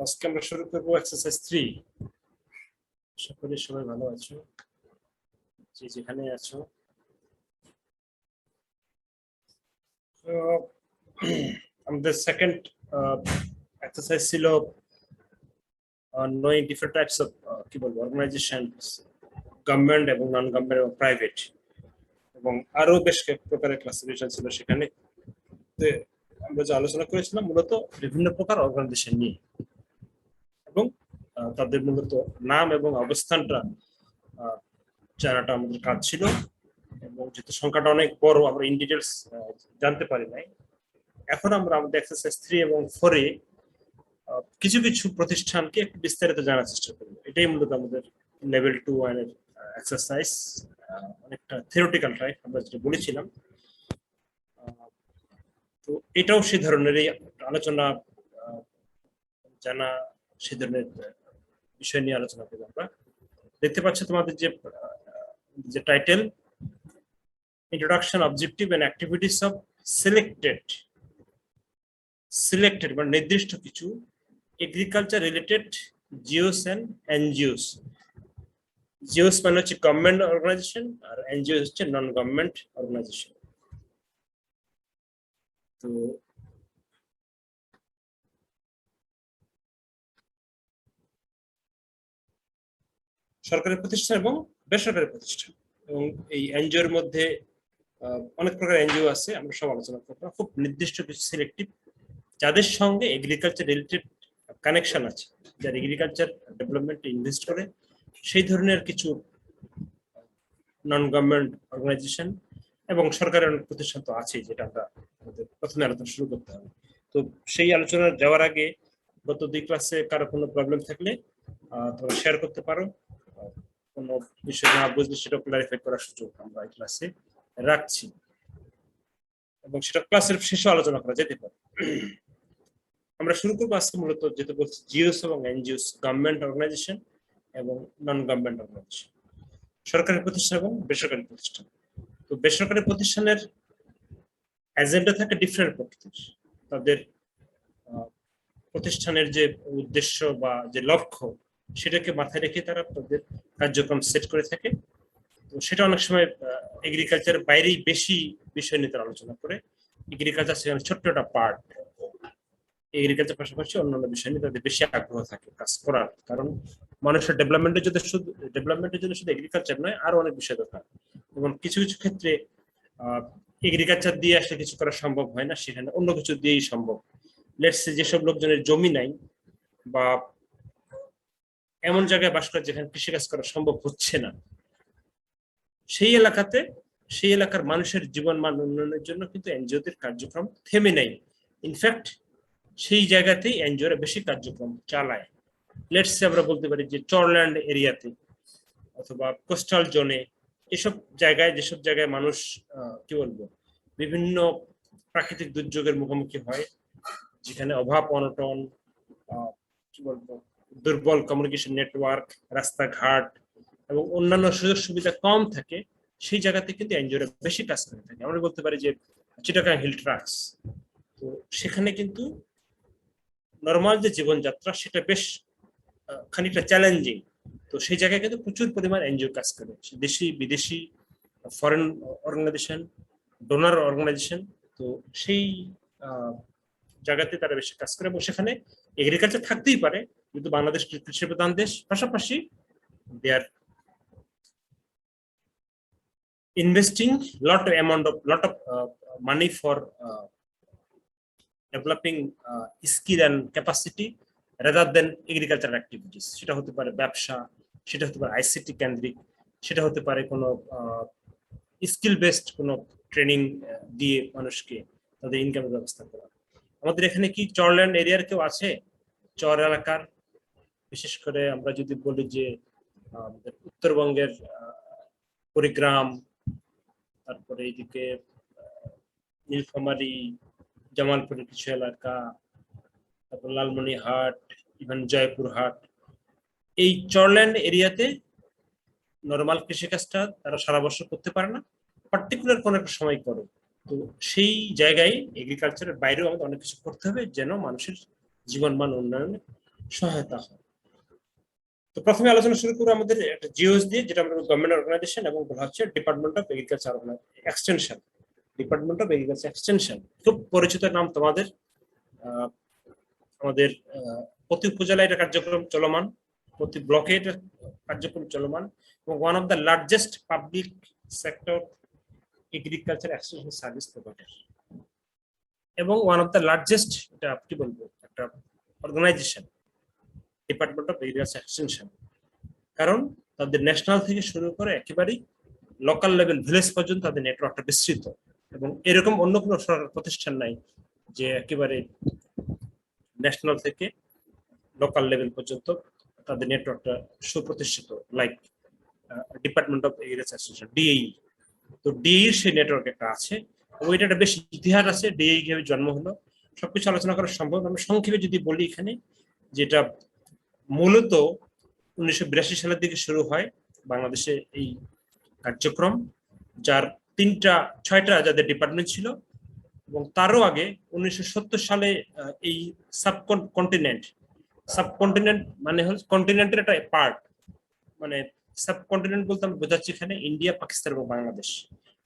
আজকে আমরা শুরু করবো এক্সারসাইজ 3। আশা করি সবাই ভালো আছো, যে যেখানে আছো। আমাদের সেকেন্ড এক্সারসাইজ ছিল knowing different types of কি বলবো অর্গানাইজেশনস, গভর্নমেন্ট এবং নন গভর্নমেন্ট এবং প্রাইভেট, এবং আরো বেশ কয়েক প্রকারের ক্লাসিফিকেশন ছিল সেখানে। আমরা যে আলোচনা করেছিলাম মূলত বিভিন্ন প্রকার অর্গানাইজেশন নিয়ে, এবং তাদের মূলত নাম এবং অবস্থানটা জানাটা আমাদের কাজ ছিল। এবং যেহেতু সংখ্যাটা অনেক বড়, আমরা ইন ডিটেলস জানতে পারি নাই। এখন আমরা আমাদের এক্সারসাইজ 3 এবং 4 এ কিছু কিছু প্রতিষ্ঠানকে একটু বিস্তারিত জানার চেষ্টা করব। এটাই মূলত আমাদের লেভেল 2 এর এক্সারসাইজ, অনেকটা থিওরিটিক্যাল টাইপ আমরা যেটা বলেছিলাম। তো এটাও সেই ধরনেরই আলোচনা, জানা সেই ধরনের বিষয় নিয়ে আলোচনা করবো আমরা। দেখতে পাচ্ছ তোমাদের যে title, introduction, objective and activities of selected মানে নির্দিষ্ট কিছু agriculture related GOs and NGOs. GOs মানে হচ্ছে গভর্নমেন্ট অর্গানাইজেশন, আর এনজিও হচ্ছে নন গভর্নমেন্ট অর্গানাইজেশন। তো সরকারি প্রতিষ্ঠান এবং বেসরকারি প্রতিষ্ঠান, এবং এই এনজিওর মধ্যে অনেক প্রকার এনজিও আছে, আমরা সব আলোচনা করবো। খুব নির্দিষ্ট কিছু সিলেক্টিভ, যাদের সঙ্গে এগ্রিকালচার রিলেটেড কানেকশন আছে, যারা এগ্রিকালচার ডেভেলপমেন্টে ইনভেস্ট করে, সেই ধরনের কিছু নন গভর্নমেন্ট অর্গানাইজেশন এবং সরকারি অনেক প্রতিষ্ঠান তো আছে, যেটা আমরা আমাদের প্রথমে আলোচনা শুরু করতে হবে। তো সেই আলোচনা যাওয়ার আগে গত 2 ক্লাসে কারো কোনো প্রবলেম থাকলে তোমরা শেয়ার করতে পারো। কোনো বিষয় না বুঝলে সেটা ক্লারিফাই করার সুযোগ আমরা এই ক্লাসে রাখছি, এবং সেটা ক্লাসের শেষে আলোচনা করা যেতে পারে। আমরা শুরু করবো আজকে মূলত যেটা বলছি জিওস এবং এনজিওস, গভর্নমেন্ট অর্গানাইজেশন এবং নন গভর্নমেন্ট অর্গানাইজেশন, সরকারি প্রতিষ্ঠান এবং বেসরকারি প্রতিষ্ঠান। তো বেসরকারি প্রতিষ্ঠানের এজেন্ডা থাকে ডিফারেন্ট প্রকৃতির। তাদের প্রতিষ্ঠানের যে উদ্দেশ্য বা যে লক্ষ্য, সেটাকে মাথায় রেখে তারা তাদের কার্যক্রম সেট করে থাকে। তো সেটা অনেক সময় এগ্রিকালচারের বাইরেই বেশি বিষয় নিয়ে তারা আলোচনা করে। এগ্রিকালচার সেখানে ছোট্ট একটা পার্ট, এগ্রিকালচার পাশাপাশি অন্যান্য বিষয় নিয়ে তাদের বেশি আগ্রহ থাকে কাজ করার। কারণ মানুষের ডেভেলপমেন্টের জন্য শুধু এগ্রিকালচার নয়, আরো অনেক বিষয় দরকার। এবং কিছু কিছু ক্ষেত্রে এগ্রিকালচার দিয়ে আসলে কিছু করা সম্ভব হয় না, সেখানে অন্য কিছু দিয়েই সম্ভব। লেটস সে যেসব লোকজনের জমি নাই বা এমন জায়গায় বাস করে যেখানে কৃষিকাজ করা সম্ভব হচ্ছে না, সেই এলাকার মানুষের জীবন মান উন্নয়নের জন্য কিন্তু এনজিওদের কার্যক্রম থেমে নেই। ইনফ্যাক্ট সেই জায়গাতেই এনজিওরা বেশি কার্যক্রম চালায়। লেটস সে আমরা বলতে পারি যে চরল্যান্ড এরিয়াতে অথবা কোস্টাল জোনে, এসব জায়গায়, যেসব জায়গায় মানুষ কি বলবো বিভিন্ন প্রাকৃতিক দুর্যোগের মুখোমুখি হয়, যেখানে অভাব অনটন, কি বলবো দুর্বল কমিউনিকেশন নেটওয়ার্ক, রাস্তাঘাট এবং অন্যান্য সুযোগ সুবিধা কম থাকে, সেই জায়গাতে কিন্তু এনজিওরা বেশি কাজ করে থাকে। আমরা বলতে পারি যে চিটাগাং হিল ট্রাক্টস, তো সেখানে কিন্তু নর্মাল যে জীবনযাত্রা সেটা বেশ খানিকটা চ্যালেঞ্জিং। তো সেই জায়গায় কিন্তু প্রচুর পরিমাণ এনজিও কাজ করে, দেশি বিদেশি, ফরেন অর্গানাইজেশন, ডোনার অর্গানাইজেশন। তো সেই জায়গাতে তারা বেশি কাজ করে, এবং সেখানে এগ্রিকালচার থাকতেই পারে, কিন্তু বাংলাদেশ কৃষি প্রধান দেশ, পাশাপাশি দে আর investing lot of money for developing skill and capacity rather than agricultural activities. সেটা হতে পারে ব্যবসা, সেটা হতে পারে আইসিটি কেন্দ্রিক, সেটা হতে পারে কোনো স্কিল বেসড কোনো ট্রেনিং দিয়ে মানুষকে তাদের ইনকামের ব্যবস্থা করা। আমাদের এখানে কি চরল্যান্ড এরিয়ার কেউ আছে? চর এলাকার, বিশেষ করে আমরা যদি বলি যে উত্তরবঙ্গের কুড়িগ্রাম, তারপরে এইদিকে নীলফামারী, জামালপুরের কিছু এলাকা, তারপর লালমনিরহাট, ইভেন জয়পুরহাট, এই চরল্যান্ড এরিয়াতে নর্মাল কৃষিকাজটা তারা সারা বছর করতে পারে না, পার্টিকুলার কোনো একটা সময় করে। তো সেই জায়গায় এগ্রিকালচারের বাইরেও আমাদের অনেক কিছু করতে হবে, যেন মানুষের জীবনমান উন্নয়নে সহায়তা হয়। তো প্রথমে আলোচনা শুরু করবো আমাদের একটা জিওস দিয়ে, যেটা আমাদের গভর্নমেন্ট অর্গানাইজেশন, এবং বলা হচ্ছে department of agriculture extension. Department of agriculture extension খুব পরিচিত নাম তোমাদের। আমাদের প্রতি উপজেলায় এটা কার্যক্রম চলমান, প্রতি ব্লকে এটা কার্যক্রম চলমান, এবং one of the largest public sector agriculture extension service provider, এবং ওয়ান অফ দ্য লার্জেস্ট, এটা কি বলবো, একটা organisation department of agriculture extension. কারণ তাদের ন্যাশনাল থেকে শুরু করে একেবারেই লোকাল লেভেল, ভিলেজ পর্যন্ত তাদের নেটওয়ার্কটা বিস্তৃত, এবং এরকম অন্য কোনো সরকার প্রতিষ্ঠান নাই যে একেবারে ন্যাশনাল থেকে লোকাল লেভেল পর্যন্ত তাদের নেটওয়ার্কটা সুপ্রতিষ্ঠিত, like department of agriculture extension, ডিএই। তো ডিএই সেই নেটওয়ার্ক একটা আছে, এবং এটা একটা বেশ ইতিহাস আছে, ডিএই কিভাবে জন্ম হলো সবকিছু আলোচনা করা সম্ভব। আমরা সংক্ষেপে যদি বলি এখানে, যেটা মূলত 1982 সালের দিকে শুরু হয় বাংলাদেশে এই কার্যক্রম, যার 6টা যাদের ডিপার্টমেন্ট ছিল, এবং তারও আগে 1970 সালে এই সাবকন্টিনেন্ট মানে হল কন্টিনেন্টের একটা পার্ট, মানে সাবকন্টিনেন্ট বলতে আমরা বোঝাচ্ছি এখানে ইন্ডিয়া, পাকিস্তান এবং বাংলাদেশ,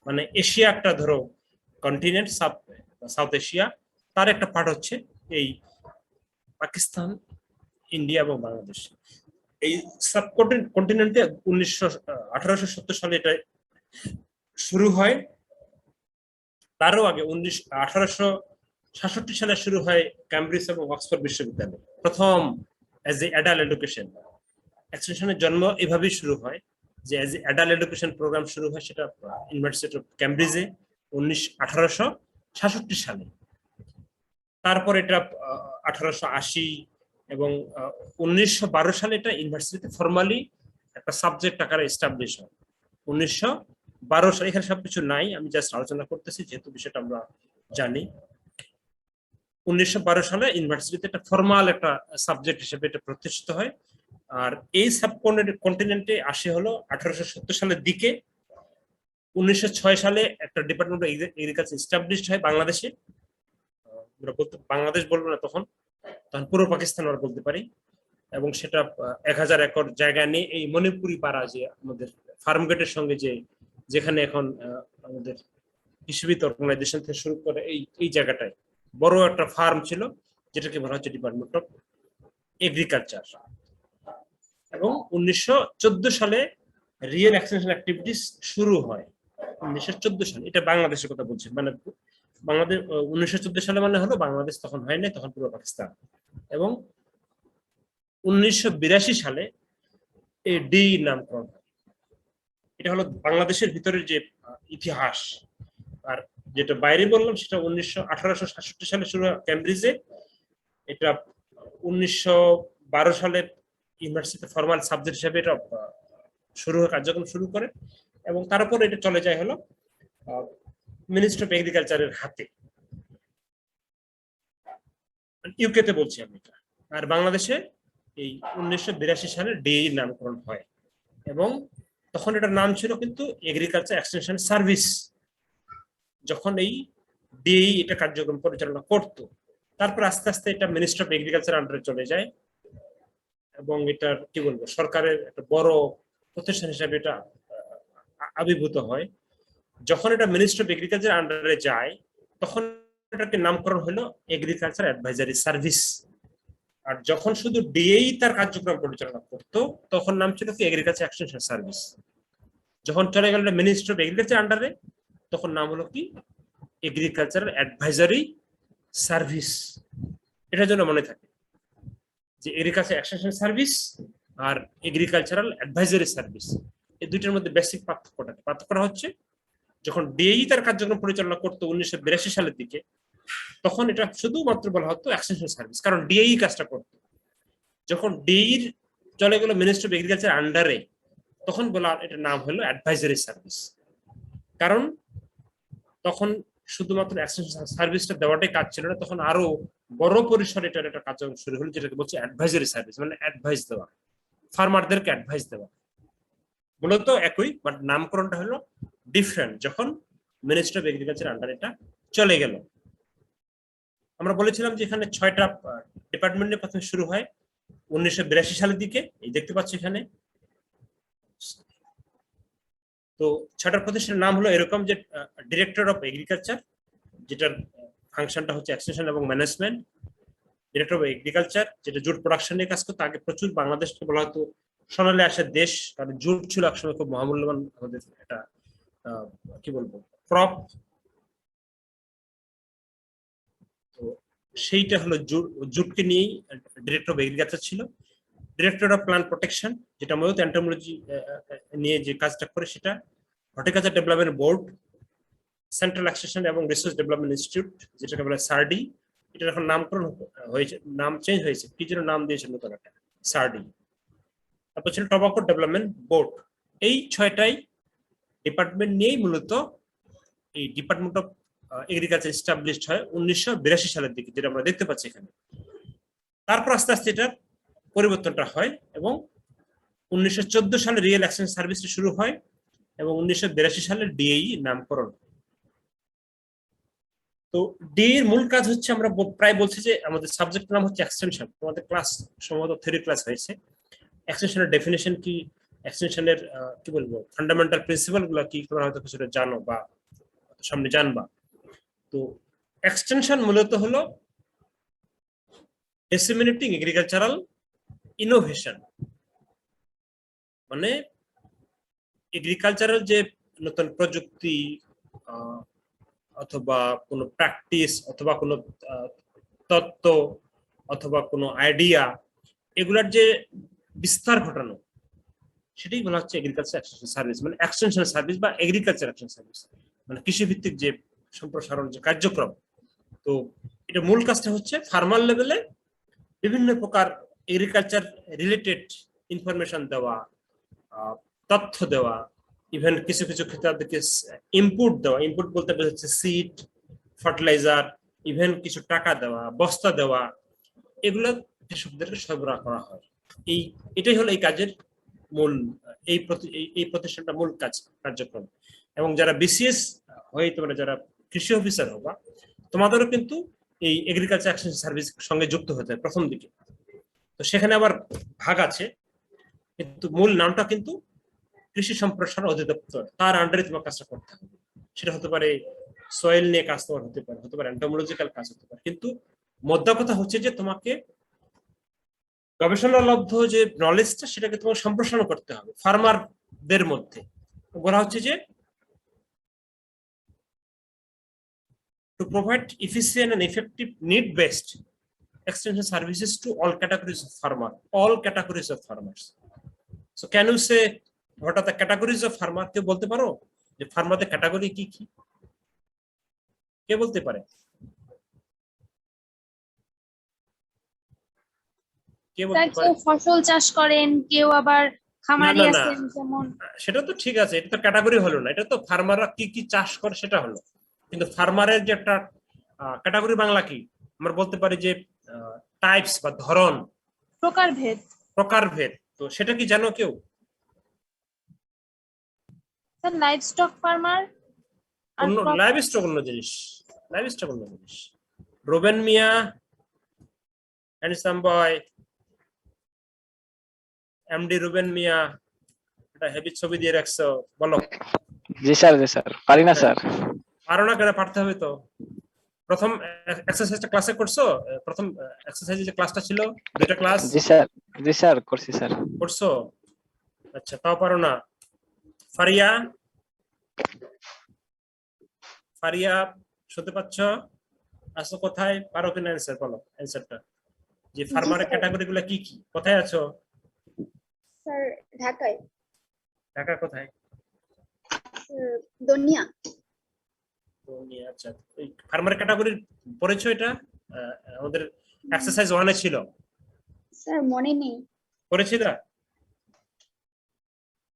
মানে এশিয়া একটা ধরো কন্টিনেন্ট, সাউথ এশিয়া, তার একটা পার্ট হচ্ছে এই পাকিস্তান, ইন্ডিয়া এবং বাংলাদেশ। এই সাবকন্টিনেন্টে 1870 সালে এটা শুরু হয়। তারও আগে 1866 সালে শুরু হয় ক্যামব্রিজ এবং অক্সফোর্ড বিশ্ববিদ্যালয়, প্রথম অ্যাজ এ অ্যাডাল্ট এডুকেশন। এক্সটেনশনের জন্ম এভাবেই শুরু হয়, যে as a adult education program শুরু হয় সেটা ইউনিভার্সিটি অফ ক্যামব্রিজে 1866 সালে। তারপর এটা 1880 এবং 1912 সালে এটা ইউনিভার্সিটিতে ফর্মালি একটা সাবজেক্ট আকারে এস্টাবলিশ হয়। 1912 সালে, এখানে সবকিছু নাই, আমি জাস্ট আলোচনা করতেছি যেহেতু বিষয়টা আমরা জানি। 1912 সালে ইউনিভার্সিটিতে একটা ফর্মাল একটা সাবজেক্ট হিসেবে এটা প্রতিষ্ঠিত হয়। আর এই সাবকন্টিনেন্টে আসে হলো 1870 সালের দিকে। 1906 সালে একটা ডিপার্টমেন্ট অফ এগ্রিকালচার এস্টাবলিশড হয় বাংলাদেশে। বাংলাদেশ বলবো না, তখন পূর্ব পাকিস্তান আমরা বলতে পারি, এবং সেটা 1000 একর জায়গা নিয়ে এই মণিপুরি পাড়া, যে আমাদের ফার্ম গেটের সঙ্গে যেখানে এখন আমাদের কৃষিবিদ অর্গানাইজেশন থেকে শুরু করে এই জায়গাটায় বড় একটা ফার্ম ছিল, যেটাকে বলা হচ্ছে ডিপার্টমেন্ট অফ এগ্রিকালচার। এবং 1914 সালে রিয়েল এক্সটেনশন অ্যাক্টিভিটিস শুরু হয়। 1914 সালে, এটা বাংলাদেশের কথা বলছি, মানে বাংলাদেশ 1914 সালে মানে হলো বাংলাদেশ তখন হয় নাই, তখন পূর্ব পাকিস্তান। এবং 1982 সালে এই ডি নামকরণ হয়। এটা হলো বাংলাদেশের ভিতরের যে ইতিহাস। আর যেটা বাইরে বললাম সেটা 1866 সালে শুরু হয় ক্যামব্রিজে। এটা 1912 সালে ইউনিভার্সিটি ফর্মাল সাবজেক্ট হিসেবে এটা কার্যক্রম শুরু করে, এবং তারপর এটা চলে যায় হলো মিনিস্ট্রি অফ এগ্রিকালচারের হাতে, ইউকেতে বলছি আমি এটা। আর বাংলাদেশে এই 1982 সালে ডিএই নামকরণ হয়, এবং তখন এটার নাম ছিল কিন্তু এগ্রিকালচার এক্সটেনশন সার্ভিস। যখন এই ডিএই এটা কার্যক্রম পরিচালনা করত, তারপর আস্তে আস্তে এটা মিনিস্ট্রি অফ এগ্রিকালচার আন্ডারে চলে যায়, এবং এটার কি বলবো সরকারের একটা বড় প্রতিষ্ঠান হিসেবে এটা আবির্ভূত হয়। যখন এটা মিনিস্ট্রি অফ এগ্রিকালচার আন্ডারে যায়, তখন এটাকে নামকরণ হলো এগ্রিকালচার অ্যাডভাইজারি সার্ভিস। আর যখন শুধু ডিএই তার কার্যক্রম পরিচালনা করত, তখন নাম ছিল কি এগ্রিকালচার এক্সটেনশন সার্ভিস। যখন চলে গেল মিনিস্ট্রি অফ এগ্রিকালচার আন্ডারে, তখন নাম হলো কি এগ্রিকালচারাল অ্যাডভাইজারি সার্ভিস। এটার জন্য মনে থাকে যে এগ্রিকালচার এক্সটেনশন সার্ভিস আর এগ্রিকালচারাল অ্যাডভাইজারি সার্ভিস, এই দুইটার মধ্যে বেসিক পার্থক্যটা হচ্ছে, যখন ডিএই তার কার্যক্রম পরিচালনা করতো 1982 সালের দিকে, তখন এটা শুধুমাত্র বলা হতো এক্সটেনশন সার্ভিস, কারণ ডিএই কাজটা করতো। যখন ডিএই চলে গেল মিনিস্ট্রি অফ এগ্রিকালচার আন্ডারে, তখন বলা এটার নাম হলো অ্যাডভাইজারি সার্ভিস। কারণ তখন শুধুমাত্র এক্সটেনশন সার্ভিসটা দেওয়াটাই কাজ ছিল না, তখন আরো বড় পরিসরে এটার একটা কার্যক্রম শুরু হলো, যেটাকে বলছে অ্যাডভাইজারি সার্ভিস, মানে অ্যাডভাইস দেওয়া, ফার্মারদেরকে অ্যাডভাইস দেওয়া। মূলত একই, বাট নামকরণটা হলো ডিফারেন্ট যখন মিনিস্ট্রি অফ এগ্রিকালচার আন্ডার এটা চলে গেল। আমরা বলেছিলাম যে এখানে 6টা ডিপার্টমেন্টে প্রথমে শুরু হয়, 1982 সালের দিকে, এই দেখতে পাচ্ছ এখানে। তো 6টা প্রতিষ্ঠানের নাম হলো এরকম যে ডিরেক্টর অফ এগ্রিকালচার, যেটার ফাংশনটা হচ্ছে এক্সটেনশন এবং ম্যানেজমেন্ট। ডিরেক্টর অফ এগ্রিকালচার, যেটা জুট প্রোডাকশন নিয়ে কাজ করতো। আগে প্রচুর বাংলাদেশকে বলা হতো সোনালী আঁশের দেশ, কারণ জুট ছিল একসময় খুব মহামূল্যবান আমাদের একটা কি বলবো ক্রপ। তো সেইটা হলো জুটকে নিয়েই ডিরেক্টর অফ এগ্রিকালচার ছিল। ডিরেক্টর অফ প্লান্ট প্রোটেকশন, যেটা মূলত এন্টোমোলজি নিয়ে যে কাজটা করে সেটা। Horticulture development board, central extension এবং রিসার্চ ডেভেলপমেন্ট ইনস্টিটিউট, যেটাকে বলে সারডি। এটার এখন নামকরণ হয়েছে, নাম চেঞ্জ হয়েছে, কি যেন নাম দিয়েছে নতুন একটা, সারডি। তারপর ছিল টোবাকো ডেভেলপমেন্ট বোর্ড। এই 6টাই ডিপার্টমেন্ট নিয়েই মূলত এই ডিপার্টমেন্ট অফ এগ্রিকালচার এস্টাবলিশড হয় 1982 সালের দিকে, যেটা আমরা দেখতে পাচ্ছি এখানে। তারপর আস্তে আস্তে এটার পরিবর্তনটা হয় এবং 1914 সালে রিয়েল এক্সচেঞ্জ সার্ভিসটা শুরু হয় এবং 1982 সালে ডিএই নামকরণ। তো ডি এর মূল কাজ হচ্ছে, আমরা প্রায় বলছি যে আমাদের সাবজেক্ট নাম হচ্ছে এক্সটেনশন। তোমাদের ক্লাস সম্ভবত থিওরি ক্লাস হয়েছে। এক্সটেনশনের ডেফিনেশন কি, এক্সটেনশনের কি বলবো ফান্ডামেন্টাল প্রিন্সিপাল গুলো কি, তোমরা হয়তো কিছুটা জানো বা সামনে জানবা। তো এক্সটেনশন মূলত হলো ডিসেমিনেটিং এগ্রিকালচারাল ইনোভেশন, মানে এগ্রিকালচারাল যে নতুন প্রযুক্তি অথবা কোনো প্র্যাকটিস অথবা কোনো তত্ত্ব অথবা কোনো আইডিয়া, এগুলার যে বিস্তার ঘটানো, সেটাই বলা হচ্ছে এগ্রিকালচার এক্সটেনশন সার্ভিস, মানে এক্সটেনশন সার্ভিস বা এগ্রিকালচার এক্সটেনশন সার্ভিস, মানে কৃষি ভিত্তিক যে সম্প্রসারণ যে কার্যক্রম। তো এটা মূল কাজটা হচ্ছে ফার্মার লেভেলে বিভিন্ন প্রকার এগ্রিকালচার রিলেটেড ইনফরমেশন দেওয়া, তথ্য দেওয়া, ইভেন কিছু কিছু ক্ষেত্রে তাদেরকে ইনপুট দেওয়া। ইনপুট বলতে বোঝাচ্ছে সিড, ফার্টিলাইজার, ইভেন কিছু টাকা দেওয়া, বস্তা দেওয়া, এগুলো কৃষকদেরকে সরবরাহ করা হয়। এটাই হলো এই কাজের মূল, এই প্রতিষ্ঠানটা মূল কার্যক্রম। এবং যারা বিসিএস হয়ে তোমরা যারা কৃষি অফিসার হবা, তোমাদেরও কিন্তু এই এগ্রিকালচার এক্সটেনশন সার্ভিস সঙ্গে যুক্ত হতে হয় প্রথম দিকে। তো সেখানে আবার ভাগ আছে, কিন্তু মূল নামটা কিন্তু কৃষি সম্প্রসারণ অধিদপ্তর, তার আন্ডারে তোমার কাজটা করতে হবে। সেটা হতে পারে সয়েল নিয়ে কাজ তোমার হতে পারে এন্টোমোলজিক্যাল কাজ হতে পারে, কিন্তু মোদ্দা কথা হচ্ছে যে তোমাকে গবেষণালব্ধ যে নলেজটা সেটাকে তোমাকে সম্প্রসারণ করতে হবে ফার্মারদের মধ্যে। বলা হচ্ছে যে to provide efficient and effective need-based extension services to all categories of farmers. So can you say what are the categories of farmer? কে বলতে পারো যে ফার্মারদের ক্যাটাগরি কি কি, কে বলতে পারে? কেউ ফসল চাষ করেন, কেউ আবার খামারি আছেন যেমন। সেটা তো ঠিক আছে, এটা তো ক্যাটাগরি হলো না, এটা তো ফার্মাররা কি কি চাষ করে সেটা হলো। কিন্তু ফার্মারের যে একটা ক্যাটাগরি বাংলা কি আমরা বলতে পারি যে টাইপস বা ধরন, প্রকারভেদ। তো সেটা কি জানো কেউ? স্যার লাইভস্টক ফার্মার, অন্য লাইভস্টক অন্য জিনিস, রুবেন মিয়া হ্যান্ডসাম বয়, এমডি রুবেন মিয়া, এটা হেভি ছবি দিয়ে রাখছো, বলো। জি স্যার পারি না স্যার। পারো না কেন? পারতে হবে তো। প্রথম এক্সারসাইজটা ক্লাসে করছো? প্রথম এক্সারসাইজে যে ক্লাসটা ছিল, দুটো ক্লাস। জি স্যার করছি স্যার। করছো? আচ্ছা, তাও পারো না। ফারিয়া শুনতে পাচ্ছ? আছো কোথায়? পারো কিনা অ্যান্সার বলো, অ্যান্সারটা যে ফার্মারের ক্যাটাগরি গুলো কি কি। কোথায় আছো? স্যার ঢাকায়। ঢাকা কোথায়? দনিয়া। আচ্ছা, এই ফার্মারের ক্যাটাগরি পড়েছো? এটা আমাদের এক্সারসাইজ 1 এ ছিল। স্যার মনে নেই। পড়েছিলা?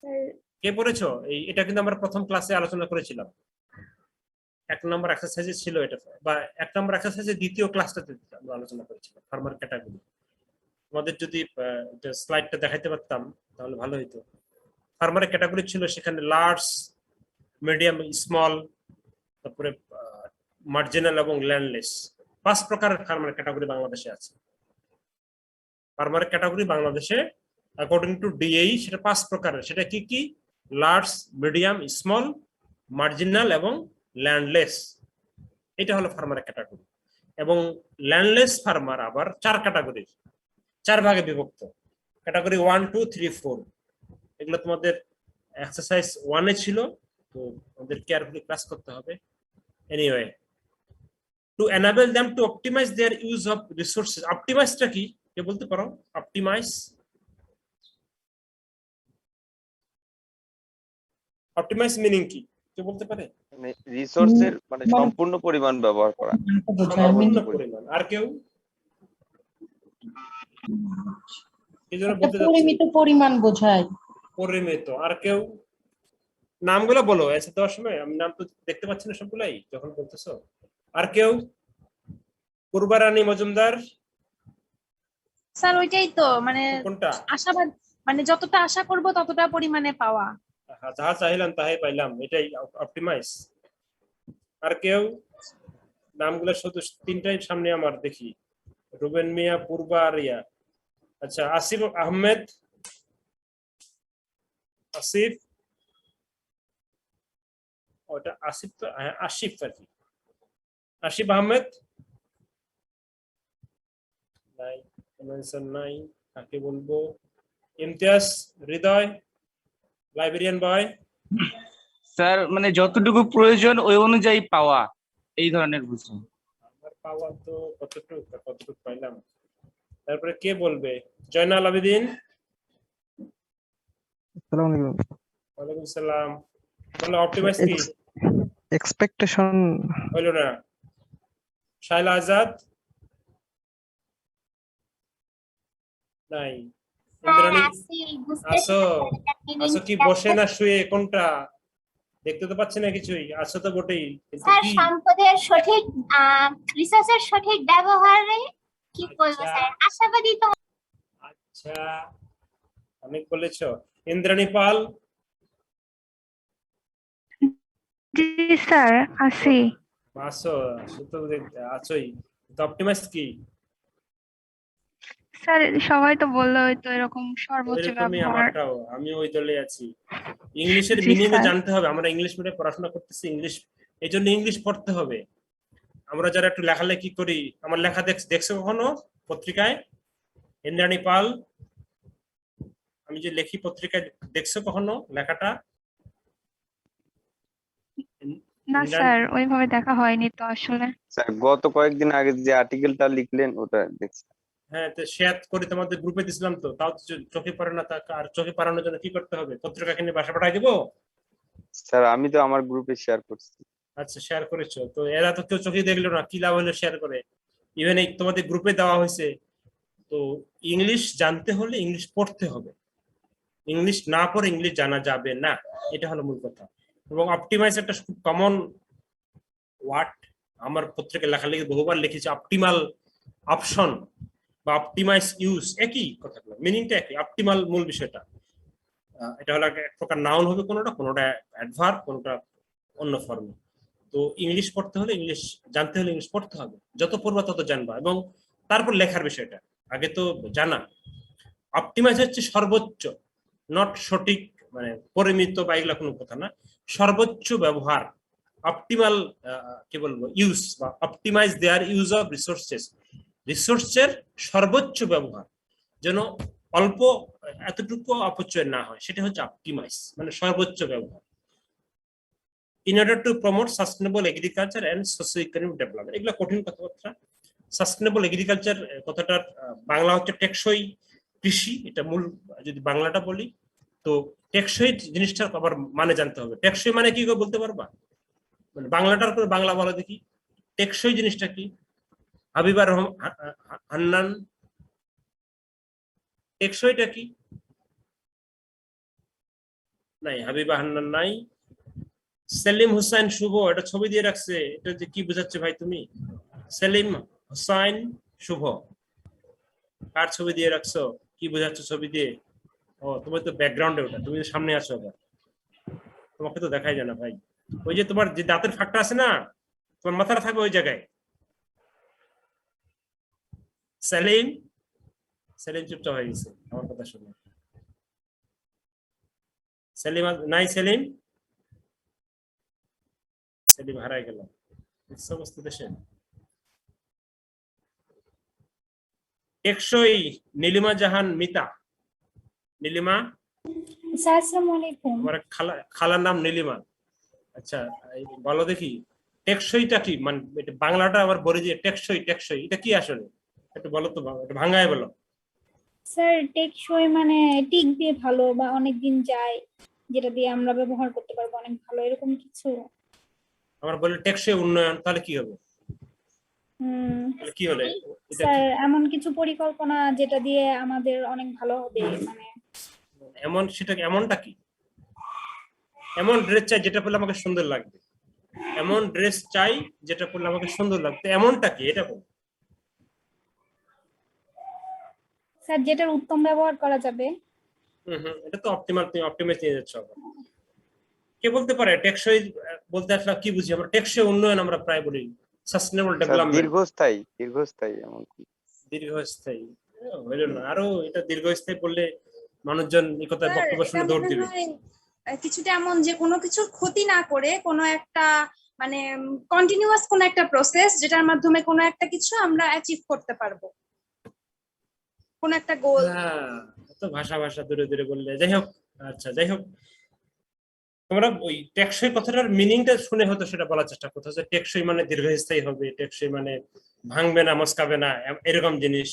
স্যার কে পড়েছো? এটা কিন্তু আমরা প্রথম ক্লাসে আলোচনা করেছিলাম। 1 নম্বর এক্সারসাইজে ছিল এটা, বা 1 নম্বর এক্সারসাইজের দ্বিতীয় ক্লাসটাতে আমরা আলোচনা করেছিলাম ফার্মার ক্যাটাগরি। আমাদের যদি স্লাইডটা দেখাইতে পারতাম তাহলে ভালো হতো। ফার্মারের ক্যাটাগরি ছিল সেখানে লার্জ, মিডিয়াম, স্মল, তারপরে মার্জিনাল এবং ল্যান্ডলেস, 5 প্রকারের ফার্মার ক্যাটাগরি বাংলাদেশে আছে। ফার্মার ক্যাটাগরি বাংলাদেশে অ্যাকর্ডিং টু ডিএই সেটা 5 প্রকারের। সেটা কি কি? লার্জ, মিডিয়াম, স্মল, মার্জিনাল এবং ল্যান্ডলেস। এটা হলো ফার্মার ক্যাটাগরি। এবং ল্যান্ডলেস ফার্মার আবার 4 ক্যাটাগরির, 4 ভাগে বিভক্ত। ক্যাটাগরি 1, 2, 3, 4। এগুলো তোমাদের এক্সারসাইজ 1 এ ছিল, তো আমাদের কেয়ারফুলি ক্লাস করতে হবে। Anyway, to enable them to optimise their use of resources. অপটিমাইজটা কি কে বলতে পারো? অপটিমাইজ, অপটিমাইজ মিনিং কি কে বলতে পারে? মানে রিসোর্সের মানে সম্পূর্ণ পরিমাণ ব্যবহার করা। সম্পূর্ণ পরিমাণ। আর কেউ? এজন্য বলতে যাচ্ছি পরিমিত পরিমাণ বোঝায়। পরিমিত। আর কেউ? নামগুলো বলো এসে দেওয়ার সময়। আমি নাম তো দেখতে পাচ্ছি না সবগুলাই যখন বলতেছো। আর কেউ? পূর্বারানী মজুমদার। স্যার ওইটাই তো, মানে কোনটা? আশাবাদ, মানে যতটা আশা করব ততটা পরিমাণে পাওয়া। যাহা চাইলাম তাহাই পাইলাম, এটাই অপটিমাইজ। আর কেউ? নামগুলো শুধু 3টাই সামনে আমার দেখি। রুবেন মিয়া, পূর্বা, আরিয়া। আচ্ছা, আসিফ আহমেদ, আসিফ, ওটা আসিফ তো, হ্যাঁ আসিফ আর কি। আসিফ আহমেদ নাই, অ্যান্সার নাই। কাকে বলবো? ইমতিয়াজ, হৃদয়, লাইব্রেরিয়ান বয়। স্যার মানে যতটুকু প্রয়োজন ওই অনুযায়ী পাওয়া, এই ধরনের বুঝুন। আমার পাওয়া তো কতটুকু পাইলাম। তারপরে কে বলবে? জয়নাল আবেদিন। আসসালামু আলাইকুম। ওয়ালাইকুম সালাম। বলো অপটিমাইজ কি? এক্সপেকটেশন হইলো না। শাইলা আজাদ নাই। ইন্দ্রাণী আসো। আসো কি বসে না শুয়ে? কোনটা? দেখতে তো পাচ্ছি না কিছুই। আসো তো বটেই, কিন্তু স্যার কি? সম্পদের সঠিক রিসোর্সের সঠিক ব্যবহারে কি বলবো আচ্ছা। স্যার, আশাবাদী তো। আচ্ছা, অনেক বলেছো। ইন্দ্রাণী পাল। জি স্যার আছি। আসো, আসো তো আছোই। তো অপটিমাইজ কি? স্যার সবাই তো বললো ওই তো এরকম সর্বোচ্চ ওইরকমই ব্যবহার। আমারটাও, আমি ওই দলে আছি। ইংলিশের জি মিনিং স্যার। জানতে হবে। আমরা ইংলিশ মিডিয়ামে পড়াশোনা করতেছি, ইংলিশ, এই জন্য ইংলিশ পড়তে হবে। আমরা যারা একটু লেখালেখি করি, আমার লেখা দেখছো কখনো পত্রিকায়? ইন্দ্রাণী পাল, আমি যে লেখি পত্রিকায়, দেখছো কখনো লেখাটা? না স্যার ওইভাবে দেখা হয়নি তো আসলে। স্যার গত কয়েকদিন আগে যে আর্টিকেলটা লিখলেন ওটা দেখছি। হ্যাঁ, তো শেয়ার করে তোমাদের গ্রুপে দিছিলাম তো, তাও তো চোখে পড়ে না। তা আর চোখে পড়ানোর জন্য কি করতে হবে? পত্রিকা কিনে বাসা পাঠাই দেবো? স্যার আমি তো আমার গ্রুপে শেয়ার করছি। আচ্ছা, শেয়ার করেছো তো। এরা তো কেউ চোখে দেখলো না, কি লাভ হলো শেয়ার করে? ইভেন এই তোমাদের গ্রুপে দেওয়া হয়েছে। তো ইংলিশ জানতে হলে ইংলিশ পড়তে হবে। ইংলিশ না পড়ে ইংলিশ জানা যাবে না, এটা হলো মূল কথা। এবং অপটিমাইজ একটা খুব কমন ওয়ার্ড। আমার পত্রিকায় লেখালেখি বহুবার লিখেছি। অপটিমাল অপশন বা অপটিমাইজ ইউজ, একই কথাগুলো, মিনিংটা একই। অপটিমাল মূল বিষয়টা। এটা হলো এক প্রকার নাউন হবে, কোনোটা অ্যাডভার্ব, কোনোটা অন্য ফর্মে। তো ইংলিশ পড়তে হলে, ইংলিশ জানতে হলে ইংলিশ পড়তে হবে। যত পড়বা তত জানবা। এবং তারপর লেখার বিষয়টা আগে তো জানা। অপটিমাইজ হচ্ছে সর্বোচ্চ, নট সঠিক, মানে পরিমিত বা এগুলা কোনো কথা না। সর্বোচ্চ ব্যবহার, অপটিমাল কি বলবো, ইউজ বা optimise their use of resources. রিসোর্সের সর্বোচ্চ ব্যবহার যেন অল্প এতটুকু অপচয় না হয়, সেটা হচ্ছে অপটিমাইজ, মানে সর্বোচ্চ ব্যবহার। in order to promote sustainable agriculture and socio-economic development. এগুলো কঠিন কথাবার্তা। সাস্টেনেবল এগ্রিকালচার কথাটার বাংলা হচ্ছে টেকসই কৃষি, এটা মূল। যদি বাংলাটা বলি তো টেকসই জিনিসটার আবার মানে জানতে হবে। টেকসই মানে কি বলতে পারবা? মানে বাংলাটার করে বাংলা বলা দেখি। টেকসই জিনিসটা কি? হাবিবা হান্নান, টেকসইটা কি? নাই, হাবিবা হান্নান নাই। সেলিম হুসাইন শুভ, এটা ছবি দিয়ে রাখছে। এটা যে কি বোঝাচ্ছে ভাই তুমি? সেলিম হুসাইন শুভ, কার ছবি দিয়ে রাখছো? কি বোঝাচ্ছ ছবি দিয়ে? ও, তুমি তো ব্যাকগ্রাউন্ডে, ওটা তুমি সামনে আছো আবার, তোমাকে তো দেখাই যায় না ভাই। ওই যে তোমার যে দাঁতের ফাঁকটা আছে না, তোমার মাথাটা থাকবে ওই জায়গায়। সেলিম, সেলিম চুপচাপ হয়ে গেছে আমার কথা শুনে। সেলিম নাই, সেলিম সেলিম হারাই গেল সমস্ত দেশে। টেকসই নীলিমা জাহান মিতা। নীলিমা, স্যার আসসালামু আলাইকুম। আমার খালার নাম নীলিমা। আচ্ছা বলো দেখি টেকসইটা কি, মানে এটা বাংলাটা আমার বলে যে টেকসই, টেকসই এটা কি আসলে একটু বলো তো, একটু ভাঙায় বলো। স্যার টেকসই মানে টিকবে ভালো বা অনেক দিন যায়, যেটা দিয়ে আমরা ব্যবহার করতে পারবো অনেক ভালো, এরকম কিছু। আমার বলে টেকসই উন্নয়ন, তাহলে কি হবে? তাহলে কি হলে এটা স্যার এমন কিছু পরিকল্পনা যেটা দিয়ে আমাদের অনেক ভালো হবে, মানে এমন, সেটা এমনটা কি? এমন ড্রেস চাই যেটা পরলে আমাকে সুন্দর লাগবে, এমন ড্রেস চাই যেটা পরলে আমাকে সুন্দর লাগবে, এমনটা কি এটা বল। স্যার যেটার উত্তম ব্যবহার করা যাবে। এটা তো অপটিমাল, তুমি অপটিমাইজ নিয়ে যাচ্ছ। কে বলতে পারে টেকসই বলতে আসলে কি বুঝি আমরা? টেকসই উন্নয়ন আমরা প্রায় বলি, সাস্টেনেবল ডেভেলপমেন্ট, দীর্ঘস্থায়ী, দীর্ঘস্থায়ী এমন কি? দীর্ঘস্থায়ী হইল না, আরো এটা দীর্ঘস্থায়ী বললে মানুষজন এই কথা বক্তব্য শুনে দৌড় দিবে। কিছুটা এমন যে কোনো কিছুর ক্ষতি না করে কোনো একটা মানে কন্টিনিউয়াস কোনো একটা প্রসেস যেটার মাধ্যমে কোনো একটা কিছু আমরা অ্যাচিভ করতে পারবো, কোন একটা গোল। হ্যাঁ, তো ভাষা ভাষা দূরে দূরে বললে, যাই হোক। আচ্ছা যাই হোক, তোমরা ওই টেকসই কথাটার মিনিংটা শুনে হয়তো সেটা বলার চেষ্টা করতে, যে টেকসই মানে দীর্ঘস্থায়ী হবে, টেকসই মানে ভাঙবে না, মস্কাবে না, এরকম জিনিস।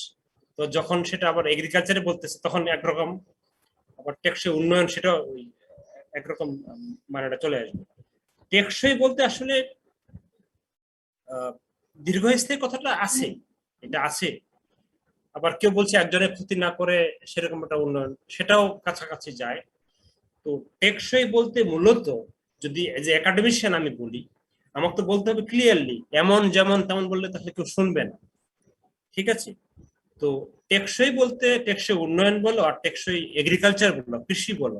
তো যখন সেটা আবার এগ্রিকালচারে বলতেছে তখন একরকম, আবার টেকসই উন্নয়ন সেটা ওই একরকম মানেটা চলে আসবে। টেকসই বলতে আসলে দীর্ঘস্থায়ী কথাটা আছে, এটা আছে। আবার কেউ বলছে একজনের ক্ষতি না করে সেরকম একটা উন্নয়ন, সেটাও কাছাকাছি যায়। তো টেকসই বলতে মূলত যদি যে একাডেমিশিয়ান আমি বলি, আমাকে তো বলতে হবে ক্লিয়ারলি, এমন যেমন তেমন বললে তাহলে কেউ শুনবে না, ঠিক আছে? তো টেকসই বলতে টেকসই উন্নয়ন বলো আর টেকসই এগ্রিকালচার বলো, কৃষি বলো,